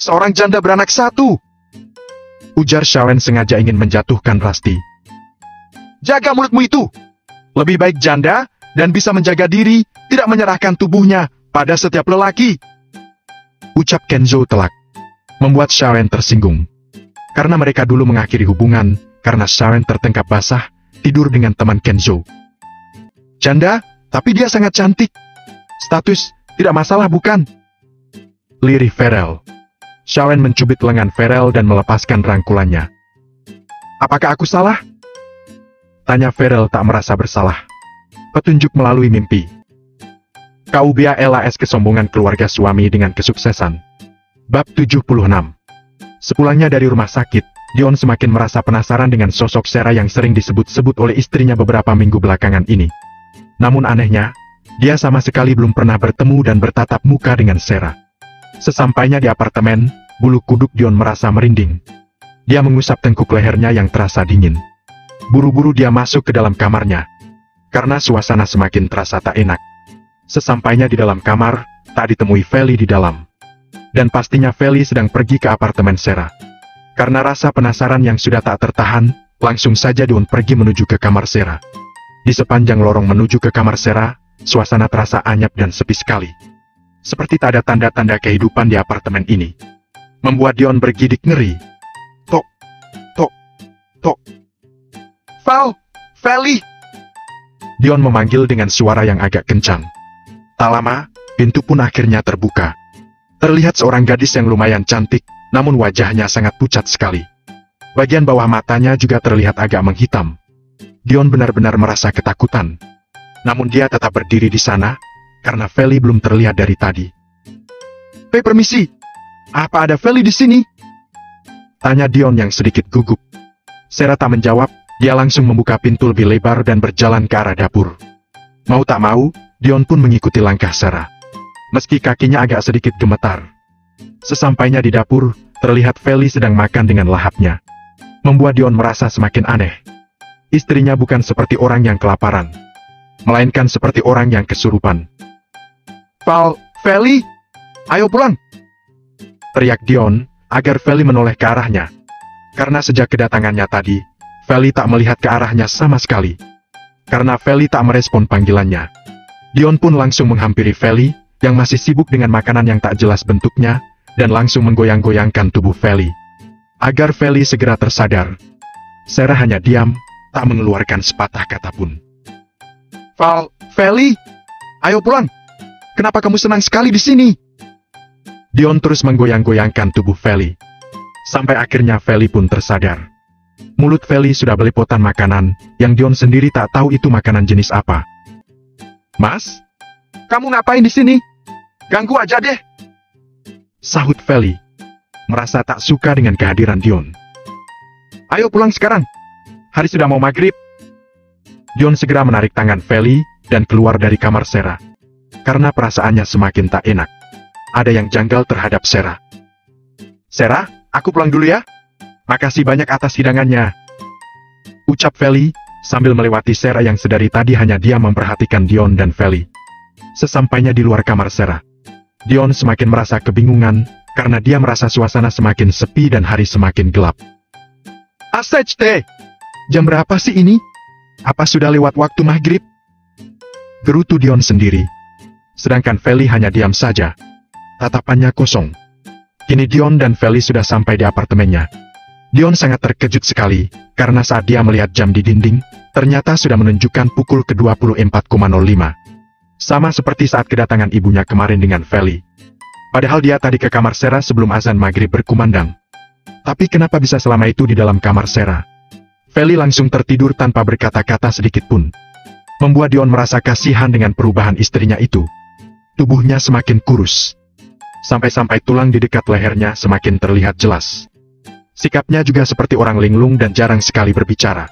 Seorang janda beranak 1. Ujar Sharon sengaja ingin menjatuhkan Rasti. Jaga mulutmu itu. Lebih baik janda, dan bisa menjaga diri, tidak menyerahkan tubuhnya pada setiap lelaki. Ucap Kenzo telak. Membuat Sharon tersinggung. Karena mereka dulu mengakhiri hubungan, karena Sharon tertangkap basah, tidur dengan teman Kenzo. Janda, tapi dia sangat cantik. Status, tidak masalah bukan? Lirih Farrell. Sharon mencubit lengan Farrell dan melepaskan rangkulannya. Apakah aku salah? Tanya Farrell tak merasa bersalah. Petunjuk melalui mimpi. KUBALAS kesombongan keluarga suami dengan kesuksesan. Bab 76. Sepulangnya dari rumah sakit, Dion semakin merasa penasaran dengan sosok Sarah yang sering disebut-sebut oleh istrinya beberapa minggu belakangan ini. Namun anehnya, dia sama sekali belum pernah bertemu dan bertatap muka dengan Sarah. Sesampainya di apartemen, bulu kuduk Dion merasa merinding. Dia mengusap tengkuk lehernya yang terasa dingin. Buru-buru dia masuk ke dalam kamarnya. Karena suasana semakin terasa tak enak. Sesampainya di dalam kamar, tak ditemui Feli di dalam. Dan pastinya Feli sedang pergi ke apartemen Sarah. Karena rasa penasaran yang sudah tak tertahan, langsung saja Dion pergi menuju ke kamar Sarah. Di sepanjang lorong menuju ke kamar Sarah, suasana terasa anyap dan sepi sekali. Seperti tak ada tanda-tanda kehidupan di apartemen ini. Membuat Dion bergidik ngeri. Tok, tok, tok. Feli! Dion memanggil dengan suara yang agak kencang. Tak lama, pintu pun akhirnya terbuka. Terlihat seorang gadis yang lumayan cantik, namun wajahnya sangat pucat sekali. Bagian bawah matanya juga terlihat agak menghitam. Dion benar-benar merasa ketakutan. Namun dia tetap berdiri di sana, karena Feli belum terlihat dari tadi. Permisi, apa ada Feli di sini? Tanya Dion yang sedikit gugup. Sarah tak menjawab, dia langsung membuka pintu lebih lebar dan berjalan ke arah dapur. Mau tak mau, Dion pun mengikuti langkah Sarah. Meski kakinya agak sedikit gemetar. Sesampainya di dapur, terlihat Feli sedang makan dengan lahapnya. Membuat Dion merasa semakin aneh. Istrinya bukan seperti orang yang kelaparan, melainkan seperti orang yang kesurupan. Feli, ayo pulang! Teriak Dion, agar Feli menoleh ke arahnya. Karena sejak kedatangannya tadi, Feli tak melihat ke arahnya sama sekali. Karena Feli tak merespon panggilannya, Dion pun langsung menghampiri Feli, yang masih sibuk dengan makanan yang tak jelas bentuknya, dan langsung menggoyang-goyangkan tubuh Feli. Agar Feli segera tersadar. Sarah hanya diam, tak mengeluarkan sepatah kata pun. Feli, ayo pulang! Kenapa kamu senang sekali di sini? Dion terus menggoyang-goyangkan tubuh Feli. Sampai akhirnya Feli pun tersadar. Mulut Feli sudah belepotan makanan, yang Dion sendiri tak tahu itu makanan jenis apa. Mas? Kamu ngapain di sini? Ganggu aja deh! Sahut Feli, merasa tak suka dengan kehadiran Dion. Ayo pulang sekarang. Hari sudah mau maghrib. Dion segera menarik tangan Feli, dan keluar dari kamar Sarah. Karena perasaannya semakin tak enak. Ada yang janggal terhadap Sarah. Sarah, aku pulang dulu ya. Makasih banyak atas hidangannya. Ucap Feli, sambil melewati Sarah yang sedari tadi hanya diam memperhatikan Dion dan Feli. Sesampainya di luar kamar Sarah, Dion semakin merasa kebingungan, karena dia merasa suasana semakin sepi dan hari semakin gelap. Asej, jam berapa sih ini? Apa sudah lewat waktu maghrib? Gerutu Dion sendiri. Sedangkan Feli hanya diam saja. Tatapannya kosong. Kini Dion dan Feli sudah sampai di apartemennya. Dion sangat terkejut sekali, karena saat dia melihat jam di dinding, ternyata sudah menunjukkan pukul ke-24,05. Sama seperti saat kedatangan ibunya kemarin dengan Feli. Padahal dia tadi ke kamar Sarah sebelum azan maghrib berkumandang. Tapi kenapa bisa selama itu di dalam kamar Sarah? Feli langsung tertidur tanpa berkata-kata sedikit pun. Membuat Dion merasa kasihan dengan perubahan istrinya itu. Tubuhnya semakin kurus. Sampai-sampai tulang di dekat lehernya semakin terlihat jelas. Sikapnya juga seperti orang linglung dan jarang sekali berbicara.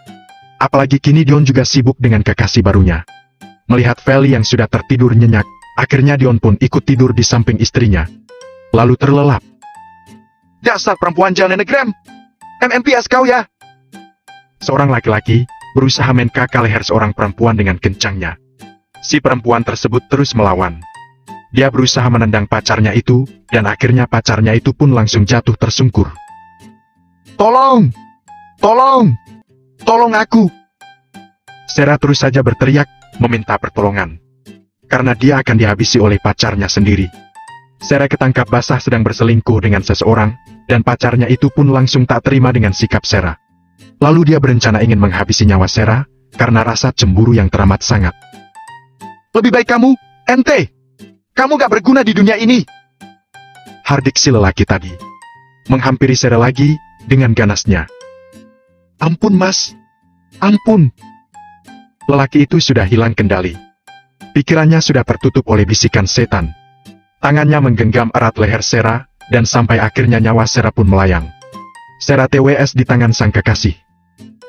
Apalagi kini Dion juga sibuk dengan kekasih barunya. Melihat Feli yang sudah tertidur nyenyak, akhirnya Dion pun ikut tidur di samping istrinya. Lalu terlelap. Dasar perempuan jalan negrem! MMPS kau ya! Seorang laki-laki berusaha menkaka leher seorang perempuan dengan kencangnya. Si perempuan tersebut terus melawan. Dia berusaha menendang pacarnya itu, dan akhirnya pacarnya itu pun langsung jatuh tersungkur. Tolong! Tolong! Tolong aku! Sarah terus saja berteriak, meminta pertolongan. Karena dia akan dihabisi oleh pacarnya sendiri. Sarah ketangkap basah sedang berselingkuh dengan seseorang, dan pacarnya itu pun langsung tak terima dengan sikap Sarah. Lalu dia berencana ingin menghabisi nyawa Sarah karena rasa cemburu yang teramat sangat. Lebih baik kamu, ente! Kamu gak berguna di dunia ini! Hardik si lelaki tadi menghampiri Sarah lagi dengan ganasnya. Ampun mas, ampun. Lelaki itu sudah hilang kendali. Pikirannya sudah tertutup oleh bisikan setan. Tangannya menggenggam erat leher Sarah, dan sampai akhirnya nyawa Sarah pun melayang. Sarah TWS di tangan sang kekasih.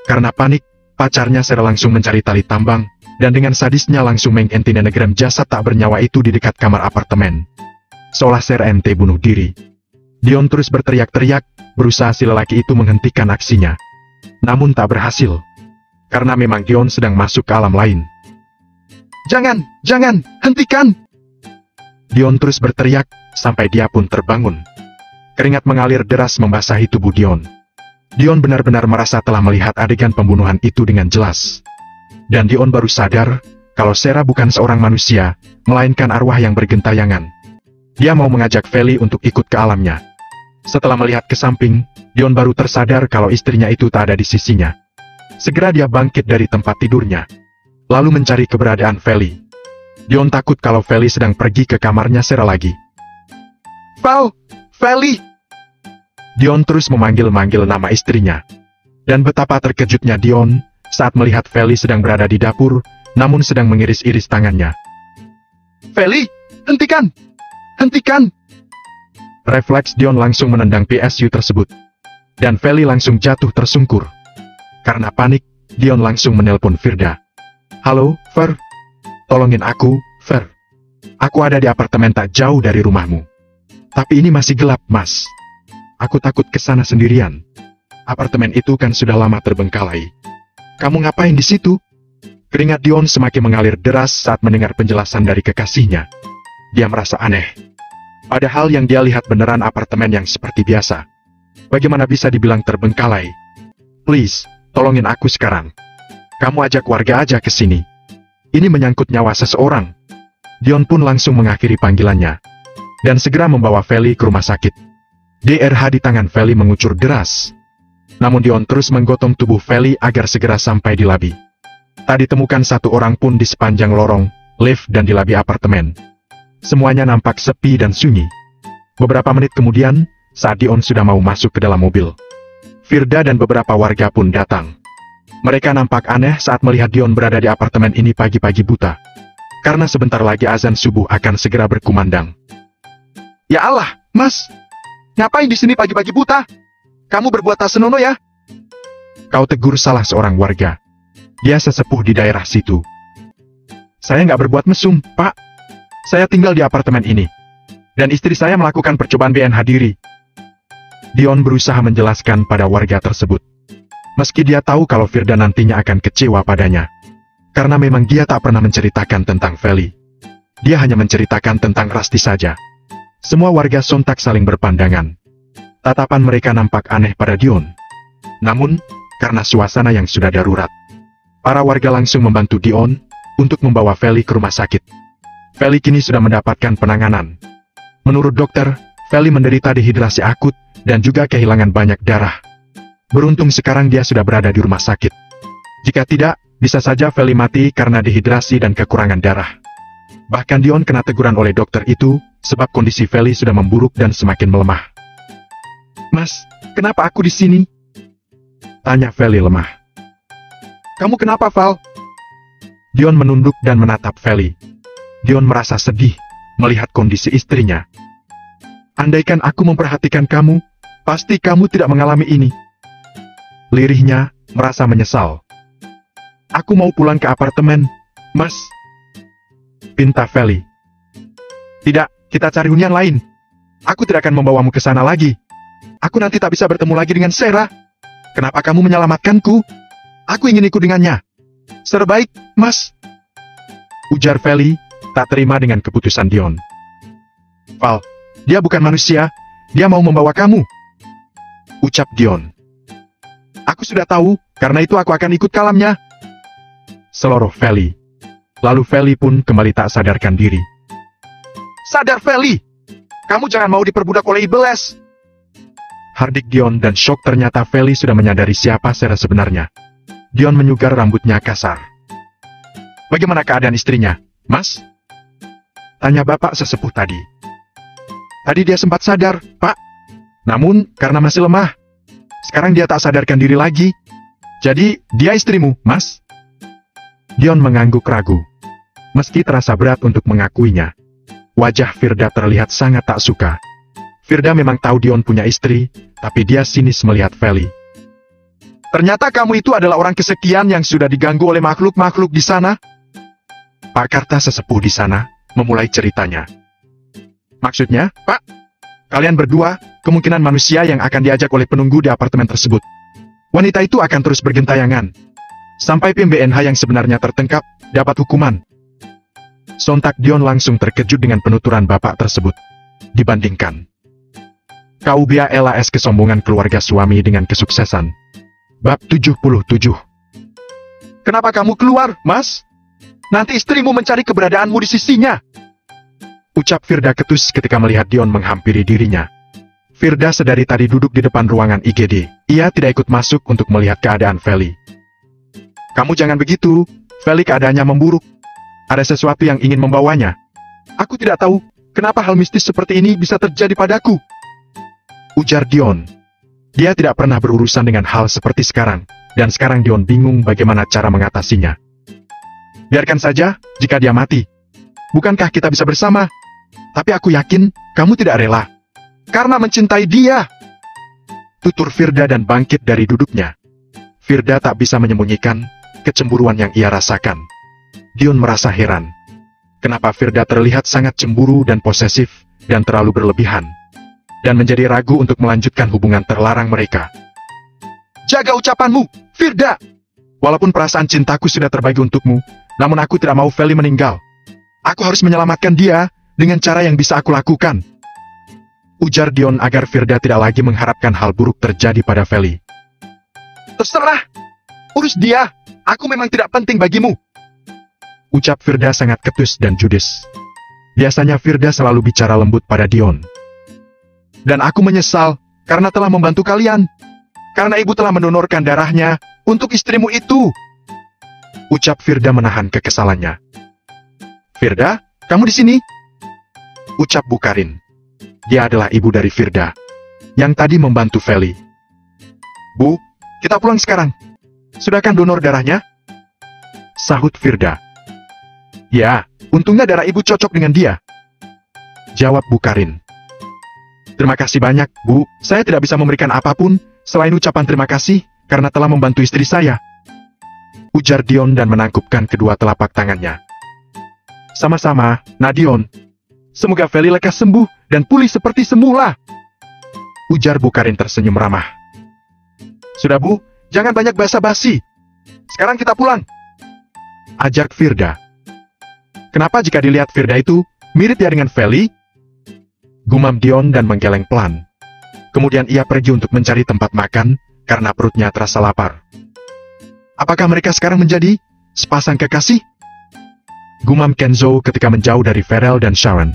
Karena panik, pacarnya Sarah langsung mencari tali tambang, dan dengan sadisnya langsung mengentinenogram jasad tak bernyawa itu di dekat kamar apartemen. Seolah Sarah ente bunuh diri. Dion terus berteriak-teriak, berusaha si lelaki itu menghentikan aksinya. Namun tak berhasil. Karena memang Dion sedang masuk ke alam lain. Jangan, jangan, hentikan! Dion terus berteriak, sampai dia pun terbangun. Keringat mengalir deras membasahi tubuh Dion. Dion benar-benar merasa telah melihat adegan pembunuhan itu dengan jelas. Dan Dion baru sadar, kalau Sarah bukan seorang manusia, melainkan arwah yang bergentayangan. Dia mau mengajak Feli untuk ikut ke alamnya. Setelah melihat ke samping, Dion baru tersadar kalau istrinya itu tak ada di sisinya. Segera dia bangkit dari tempat tidurnya, lalu mencari keberadaan Feli. Dion takut kalau Feli sedang pergi ke kamarnya Sarah lagi. Feli! Dion terus memanggil-manggil nama istrinya. Dan betapa terkejutnya Dion saat melihat Feli sedang berada di dapur, namun sedang mengiris-iris tangannya. Feli, hentikan! Hentikan! Refleks Dion langsung menendang PSU tersebut. Dan Feli langsung jatuh tersungkur. Karena panik, Dion langsung menelpon Firda. Halo, Fer. Tolongin aku, Fer. Aku ada di apartemen tak jauh dari rumahmu. Tapi ini masih gelap, Mas. Aku takut ke sana sendirian. Apartemen itu kan sudah lama terbengkalai. Kamu ngapain di situ? Keringat Dion semakin mengalir deras saat mendengar penjelasan dari kekasihnya. Dia merasa aneh. Padahal yang dia lihat beneran apartemen yang seperti biasa. Bagaimana bisa dibilang terbengkalai? Please, tolongin aku sekarang. Kamu ajak warga aja ke sini. Ini menyangkut nyawa seseorang. Dion pun langsung mengakhiri panggilannya. Dan segera membawa Feli ke rumah sakit. DRH di tangan Feli mengucur deras. Namun Dion terus menggotong tubuh Feli agar segera sampai di labi. Tak ditemukan satu orang pun di sepanjang lorong, lift dan di labi apartemen. Semuanya nampak sepi dan sunyi. Beberapa menit kemudian, saat Dion sudah mau masuk ke dalam mobil, Firda dan beberapa warga pun datang. Mereka nampak aneh saat melihat Dion berada di apartemen ini pagi-pagi buta. Karena sebentar lagi azan subuh akan segera berkumandang. Ya Allah, Mas! Ngapain di sini pagi-pagi buta? Kamu berbuat tak senonoh ya? Kau tegur salah seorang warga. Dia sesepuh di daerah situ. Saya nggak berbuat mesum, Pak. Saya tinggal di apartemen ini. Dan istri saya melakukan percobaan BNH diri. Dion berusaha menjelaskan pada warga tersebut. Meski dia tahu kalau Firda nantinya akan kecewa padanya. Karena memang dia tak pernah menceritakan tentang Feli. Dia hanya menceritakan tentang Rasti saja. Semua warga sontak saling berpandangan. Tatapan mereka nampak aneh pada Dion. Namun, karena suasana yang sudah darurat, para warga langsung membantu Dion untuk membawa Feli ke rumah sakit. Feli kini sudah mendapatkan penanganan. Menurut dokter, Feli menderita dehidrasi akut dan juga kehilangan banyak darah. Beruntung sekarang dia sudah berada di rumah sakit. Jika tidak, bisa saja Feli mati karena dehidrasi dan kekurangan darah. Bahkan Dion kena teguran oleh dokter itu, sebab kondisi Feli sudah memburuk dan semakin melemah. Mas, kenapa aku di sini? Tanya Feli lemah. Kamu kenapa, Val? Dion menunduk dan menatap Feli. Dion merasa sedih melihat kondisi istrinya. Andaikan aku memperhatikan kamu, pasti kamu tidak mengalami ini. Lirihnya merasa menyesal. Aku mau pulang ke apartemen, Mas. Pinta Feli. Tidak, kita cari hunian lain. Aku tidak akan membawamu ke sana lagi. Aku nanti tak bisa bertemu lagi dengan Sarah. Kenapa kamu menyelamatkanku? Aku ingin ikut dengannya. Serbaik, Mas. Ujar Feli, tak terima dengan keputusan Dion. Val, dia bukan manusia. Dia mau membawa kamu. Ucap Dion. Aku sudah tahu, karena itu aku akan ikut kalamnya. Seloroh Feli. Lalu Feli pun kembali tak sadarkan diri. Sadar, Feli! Kamu jangan mau diperbudak oleh iblis! Hardik Dion dan shock ternyata Feli sudah menyadari siapa Sarah sebenarnya. Dion menyugar rambutnya kasar. Bagaimana keadaan istrinya, Mas? Tanya bapak sesepuh tadi. Tadi dia sempat sadar, Pak. Namun, karena masih lemah. Sekarang dia tak sadarkan diri lagi. Jadi, dia istrimu, Mas? Dion mengangguk ragu. Meski terasa berat untuk mengakuinya. Wajah Firda terlihat sangat tak suka. Firda memang tahu Dion punya istri, tapi dia sinis melihat Feli. Ternyata kamu itu adalah orang kesekian yang sudah diganggu oleh makhluk-makhluk di sana? Pak Karta sesepuh di sana memulai ceritanya. Maksudnya, Pak? Kalian berdua, kemungkinan manusia yang akan diajak oleh penunggu di apartemen tersebut. Wanita itu akan terus bergentayangan. Sampai PMBNH yang sebenarnya tertangkap, dapat hukuman. Sontak Dion langsung terkejut dengan penuturan bapak tersebut. Dibandingkan KUBA LAS kesombongan keluarga suami dengan kesuksesan. Bab 77. Kenapa kamu keluar, Mas? Nanti istrimu mencari keberadaanmu di sisinya. Ucap Firda ketus ketika melihat Dion menghampiri dirinya. Firda sedari tadi duduk di depan ruangan IGD. Ia tidak ikut masuk untuk melihat keadaan Feli. Kamu jangan begitu, Feli keadaannya memburuk. Ada sesuatu yang ingin membawanya. Aku tidak tahu, kenapa hal mistis seperti ini bisa terjadi padaku. Ujar Dion. Dia tidak pernah berurusan dengan hal seperti sekarang, dan sekarang Dion bingung bagaimana cara mengatasinya. Biarkan saja, jika dia mati. Bukankah kita bisa bersama? Tapi aku yakin, kamu tidak rela. Karena mencintai dia. Tutur Firda dan bangkit dari duduknya. Firda tak bisa menyembunyikan kecemburuan yang ia rasakan. Dion merasa heran. Kenapa Firda terlihat sangat cemburu dan posesif, dan terlalu berlebihan. Dan menjadi ragu untuk melanjutkan hubungan terlarang mereka. Jaga ucapanmu, Firda! Walaupun perasaan cintaku sudah terbagi untukmu, namun aku tidak mau Feli meninggal. Aku harus menyelamatkan dia, dengan cara yang bisa aku lakukan. Ujar Dion agar Firda tidak lagi mengharapkan hal buruk terjadi pada Feli. Terserah! Urus dia! Aku memang tidak penting bagimu! Ucap Firda sangat ketus dan judes. Biasanya Firda selalu bicara lembut pada Dion. Dan aku menyesal, karena telah membantu kalian. Karena ibu telah mendonorkan darahnya, untuk istrimu itu. Ucap Firda menahan kekesalannya. Firda, kamu di sini? Ucap Bukarin. Dia adalah ibu dari Firda, yang tadi membantu Feli. Bu, kita pulang sekarang. Sudahkan donor darahnya? Sahut Firda. Ya, untungnya darah ibu cocok dengan dia. Jawab Bukarin. Terima kasih banyak, Bu. Saya tidak bisa memberikan apapun, selain ucapan terima kasih, karena telah membantu istri saya. Ujar Dion dan menangkupkan kedua telapak tangannya. Sama-sama, Nadion. Semoga Feli lekas sembuh, dan pulih seperti semula. Ujar Bukarin tersenyum ramah. Sudah Bu, jangan banyak basa-basi. Sekarang kita pulang. Ajak Firda. Kenapa jika dilihat Firda itu, mirip ya dengan Feli? Gumam Dion dan menggeleng pelan. Kemudian ia pergi untuk mencari tempat makan, karena perutnya terasa lapar. Apakah mereka sekarang menjadi sepasang kekasih? Gumam Kenzo ketika menjauh dari Farel dan Sharon.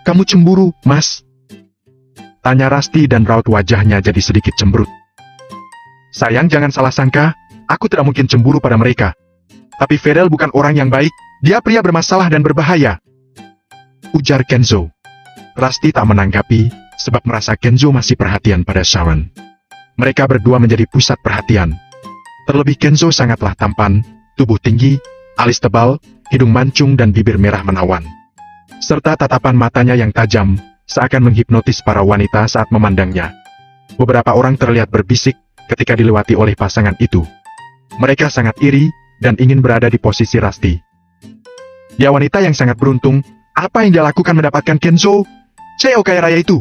Kamu cemburu, Mas? Tanya Rasti dan raut wajahnya jadi sedikit cemberut. Sayang, jangan salah sangka, aku tidak mungkin cemburu pada mereka. Tapi Farel bukan orang yang baik, dia pria bermasalah dan berbahaya. Ujar Kenzo. Rasti tak menanggapi, sebab merasa Kenzo masih perhatian pada Sharon. Mereka berdua menjadi pusat perhatian. Terlebih Kenzo sangatlah tampan, tubuh tinggi, alis tebal, hidung mancung dan bibir merah menawan. Serta tatapan matanya yang tajam, seakan menghipnotis para wanita saat memandangnya. Beberapa orang terlihat berbisik ketika dilewati oleh pasangan itu. Mereka sangat iri, dan ingin berada di posisi Rasti. Dia wanita yang sangat beruntung, apa yang dia lakukan mendapatkan Kenzo? CEO kaya raya itu.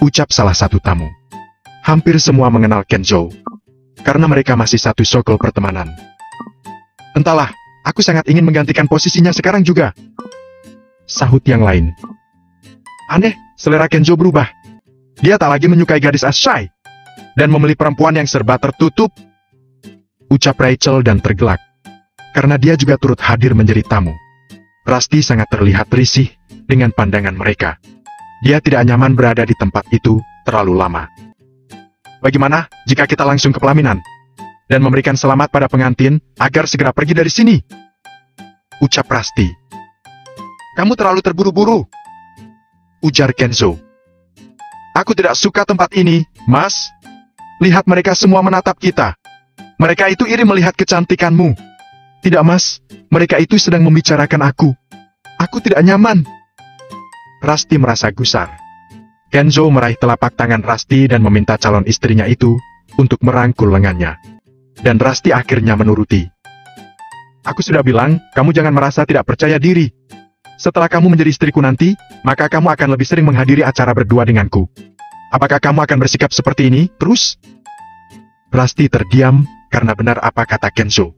Ucap salah satu tamu. Hampir semua mengenal Kenzo. Karena mereka masih satu circle pertemanan. Entahlah, aku sangat ingin menggantikan posisinya sekarang juga. Sahut yang lain. Aneh, selera Kenzo berubah. Dia tak lagi menyukai gadis Ashai. Dan memilih perempuan yang serba tertutup. Ucap Rachel dan tergelak. Karena dia juga turut hadir menjadi tamu. Rasti sangat terlihat risih dengan pandangan mereka. Dia tidak nyaman berada di tempat itu, terlalu lama. Bagaimana jika kita langsung ke pelaminan? Dan memberikan selamat pada pengantin agar segera pergi dari sini? Ucap Rusty. Kamu terlalu terburu-buru, ujar Kenzo. Aku tidak suka tempat ini, Mas. Lihat mereka semua menatap kita. Mereka itu iri melihat kecantikanmu. Tidak, Mas. Mereka itu sedang membicarakan aku. Aku tidak nyaman. Rusty merasa gusar. Kenzo meraih telapak tangan Rusty dan meminta calon istrinya itu untuk merangkul lengannya. Dan Rusty akhirnya menuruti. Aku sudah bilang, kamu jangan merasa tidak percaya diri. Setelah kamu menjadi istriku nanti, maka kamu akan lebih sering menghadiri acara berdua denganku. Apakah kamu akan bersikap seperti ini terus? Rusty terdiam karena benar apa kata Kenzo.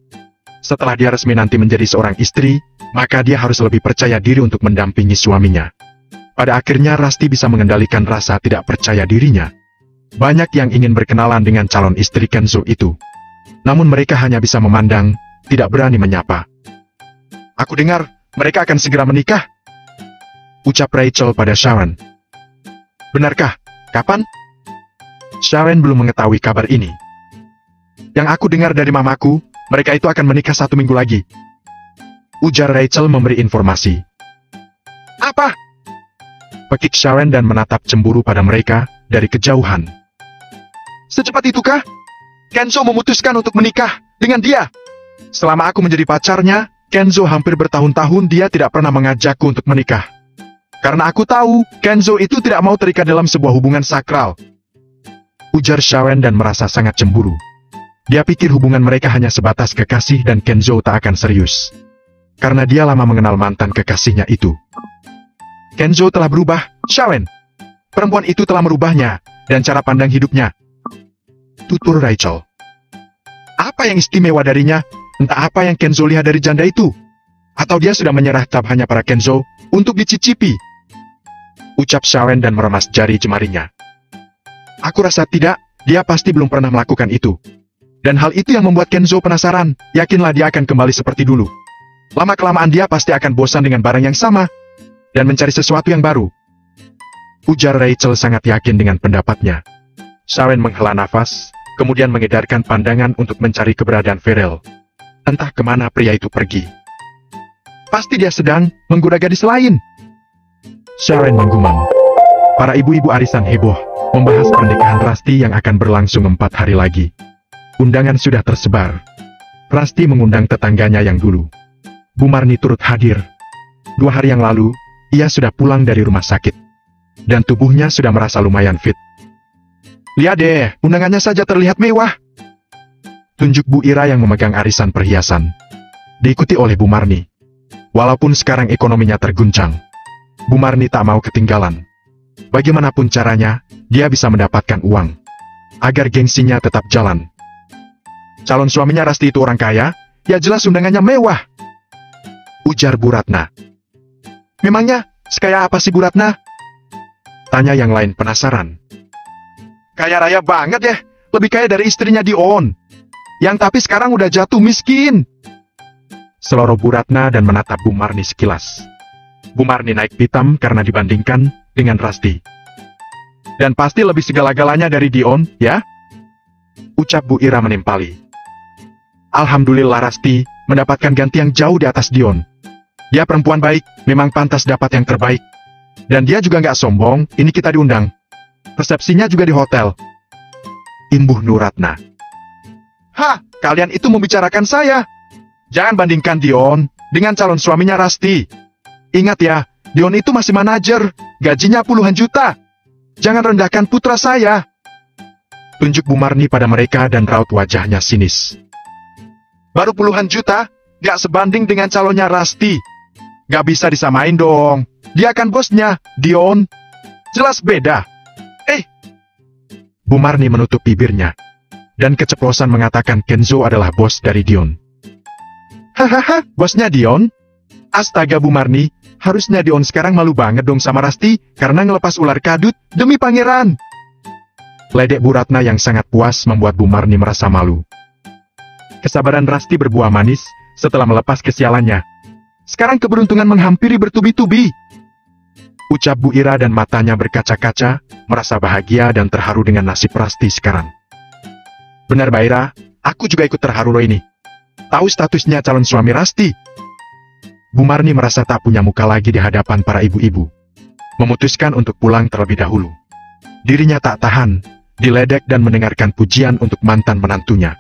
Setelah dia resmi nanti menjadi seorang istri, maka dia harus lebih percaya diri untuk mendampingi suaminya. Pada akhirnya Rusty bisa mengendalikan rasa tidak percaya dirinya. Banyak yang ingin berkenalan dengan calon istri Kenzo itu. Namun mereka hanya bisa memandang, tidak berani menyapa. Aku dengar, mereka akan segera menikah, ucap Rachel pada Sharon. Benarkah? Kapan? Sharon belum mengetahui kabar ini. Yang aku dengar dari mamaku, mereka itu akan menikah 1 minggu lagi, ujar Rachel memberi informasi. Apa? Pekik Sharon dan menatap cemburu pada mereka dari kejauhan. Secepat itukah? Kenzo memutuskan untuk menikah dengan dia. Selama aku menjadi pacarnya, Kenzo hampir bertahun-tahun dia tidak pernah mengajakku untuk menikah. Karena aku tahu, Kenzo itu tidak mau terikat dalam sebuah hubungan sakral, ujar Sharon dan merasa sangat cemburu. Dia pikir hubungan mereka hanya sebatas kekasih dan Kenzo tak akan serius. Karena dia lama mengenal mantan kekasihnya itu. Kenzo telah berubah, Sharon. Perempuan itu telah merubahnya, dan cara pandang hidupnya, tutur Rachel. Apa yang istimewa darinya? Entah apa yang Kenzo lihat dari janda itu. Atau dia sudah menyerah tab hanya para Kenzo untuk dicicipi, ucap Sharon dan meremas jari jemarinya. Aku rasa tidak, dia pasti belum pernah melakukan itu. Dan hal itu yang membuat Kenzo penasaran, yakinlah dia akan kembali seperti dulu. Lama-kelamaan dia pasti akan bosan dengan barang yang sama, dan mencari sesuatu yang baru, ujar Rachel sangat yakin dengan pendapatnya. Sharon menghela nafas, kemudian mengedarkan pandangan untuk mencari keberadaan Farrell. Entah kemana pria itu pergi. Pasti dia sedang menggoda gadis lain, Sharon menggumam. Para ibu-ibu arisan heboh, membahas pernikahan Rusty yang akan berlangsung 4 hari lagi. Undangan sudah tersebar. Rusty mengundang tetangganya yang dulu. Bu Marni turut hadir. 2 hari yang lalu, ia sudah pulang dari rumah sakit. Dan tubuhnya sudah merasa lumayan fit. Lihat deh, undangannya saja terlihat mewah, tunjuk Bu Ira yang memegang arisan perhiasan. Diikuti oleh Bu Marni. Walaupun sekarang ekonominya terguncang, Bu Marni tak mau ketinggalan. Bagaimanapun caranya, dia bisa mendapatkan uang, agar gengsinya tetap jalan. Calon suaminya Rusty itu orang kaya, ya jelas undangannya mewah, ujar Bu Ratna. Memangnya, sekaya apa sih Bu Ratna? Tanya yang lain penasaran. Kaya raya banget ya, lebih kaya dari istrinya Dion, yang tapi sekarang udah jatuh miskin, seloroh Bu Ratna dan menatap Bu Marni sekilas. Bu Marni naik pitam karena dibandingkan dengan Rusty. Dan pasti lebih segala-galanya dari Dion, ya? Ucap Bu Ira menimpali. Alhamdulillah Rusty mendapatkan ganti yang jauh di atas Dion. Dia perempuan baik, memang pantas dapat yang terbaik. Dan dia juga nggak sombong, ini kita diundang. Resepsinya juga di hotel, imbuh Nuratna. Hah, kalian itu membicarakan saya. Jangan bandingkan Dion dengan calon suaminya Rusty. Ingat ya, Dion itu masih manajer, gajinya puluhan juta. Jangan rendahkan putra saya, tunjuk Bu Marni pada mereka dan raut wajahnya sinis. Baru puluhan juta, gak sebanding dengan calonnya Rusty. Gak bisa disamain dong, dia kan bosnya, Dion. Jelas beda. Bu Marni menutup bibirnya, dan keceplosan mengatakan Kenzo adalah bos dari Dion. Hahaha, bosnya Dion? Astaga Bu Marni, harusnya Dion sekarang malu banget dong sama Rusty, karena ngelepas ular kadut, demi pangeran. Ledek Bu Ratna yang sangat puas membuat Bu Marni merasa malu. Kesabaran Rusty berbuah manis, setelah melepas kesialannya. Sekarang keberuntungan menghampiri bertubi-tubi. Ucap Bu Ira dan matanya berkaca-kaca, merasa bahagia dan terharu dengan nasib Rasti sekarang. Benar Mbak Ira, aku juga ikut terharu loh ini. Tahu statusnya calon suami Rasti? Bu Marni merasa tak punya muka lagi di hadapan para ibu-ibu. Memutuskan untuk pulang terlebih dahulu. Dirinya tak tahan, diledek dan mendengarkan pujian untuk mantan menantunya.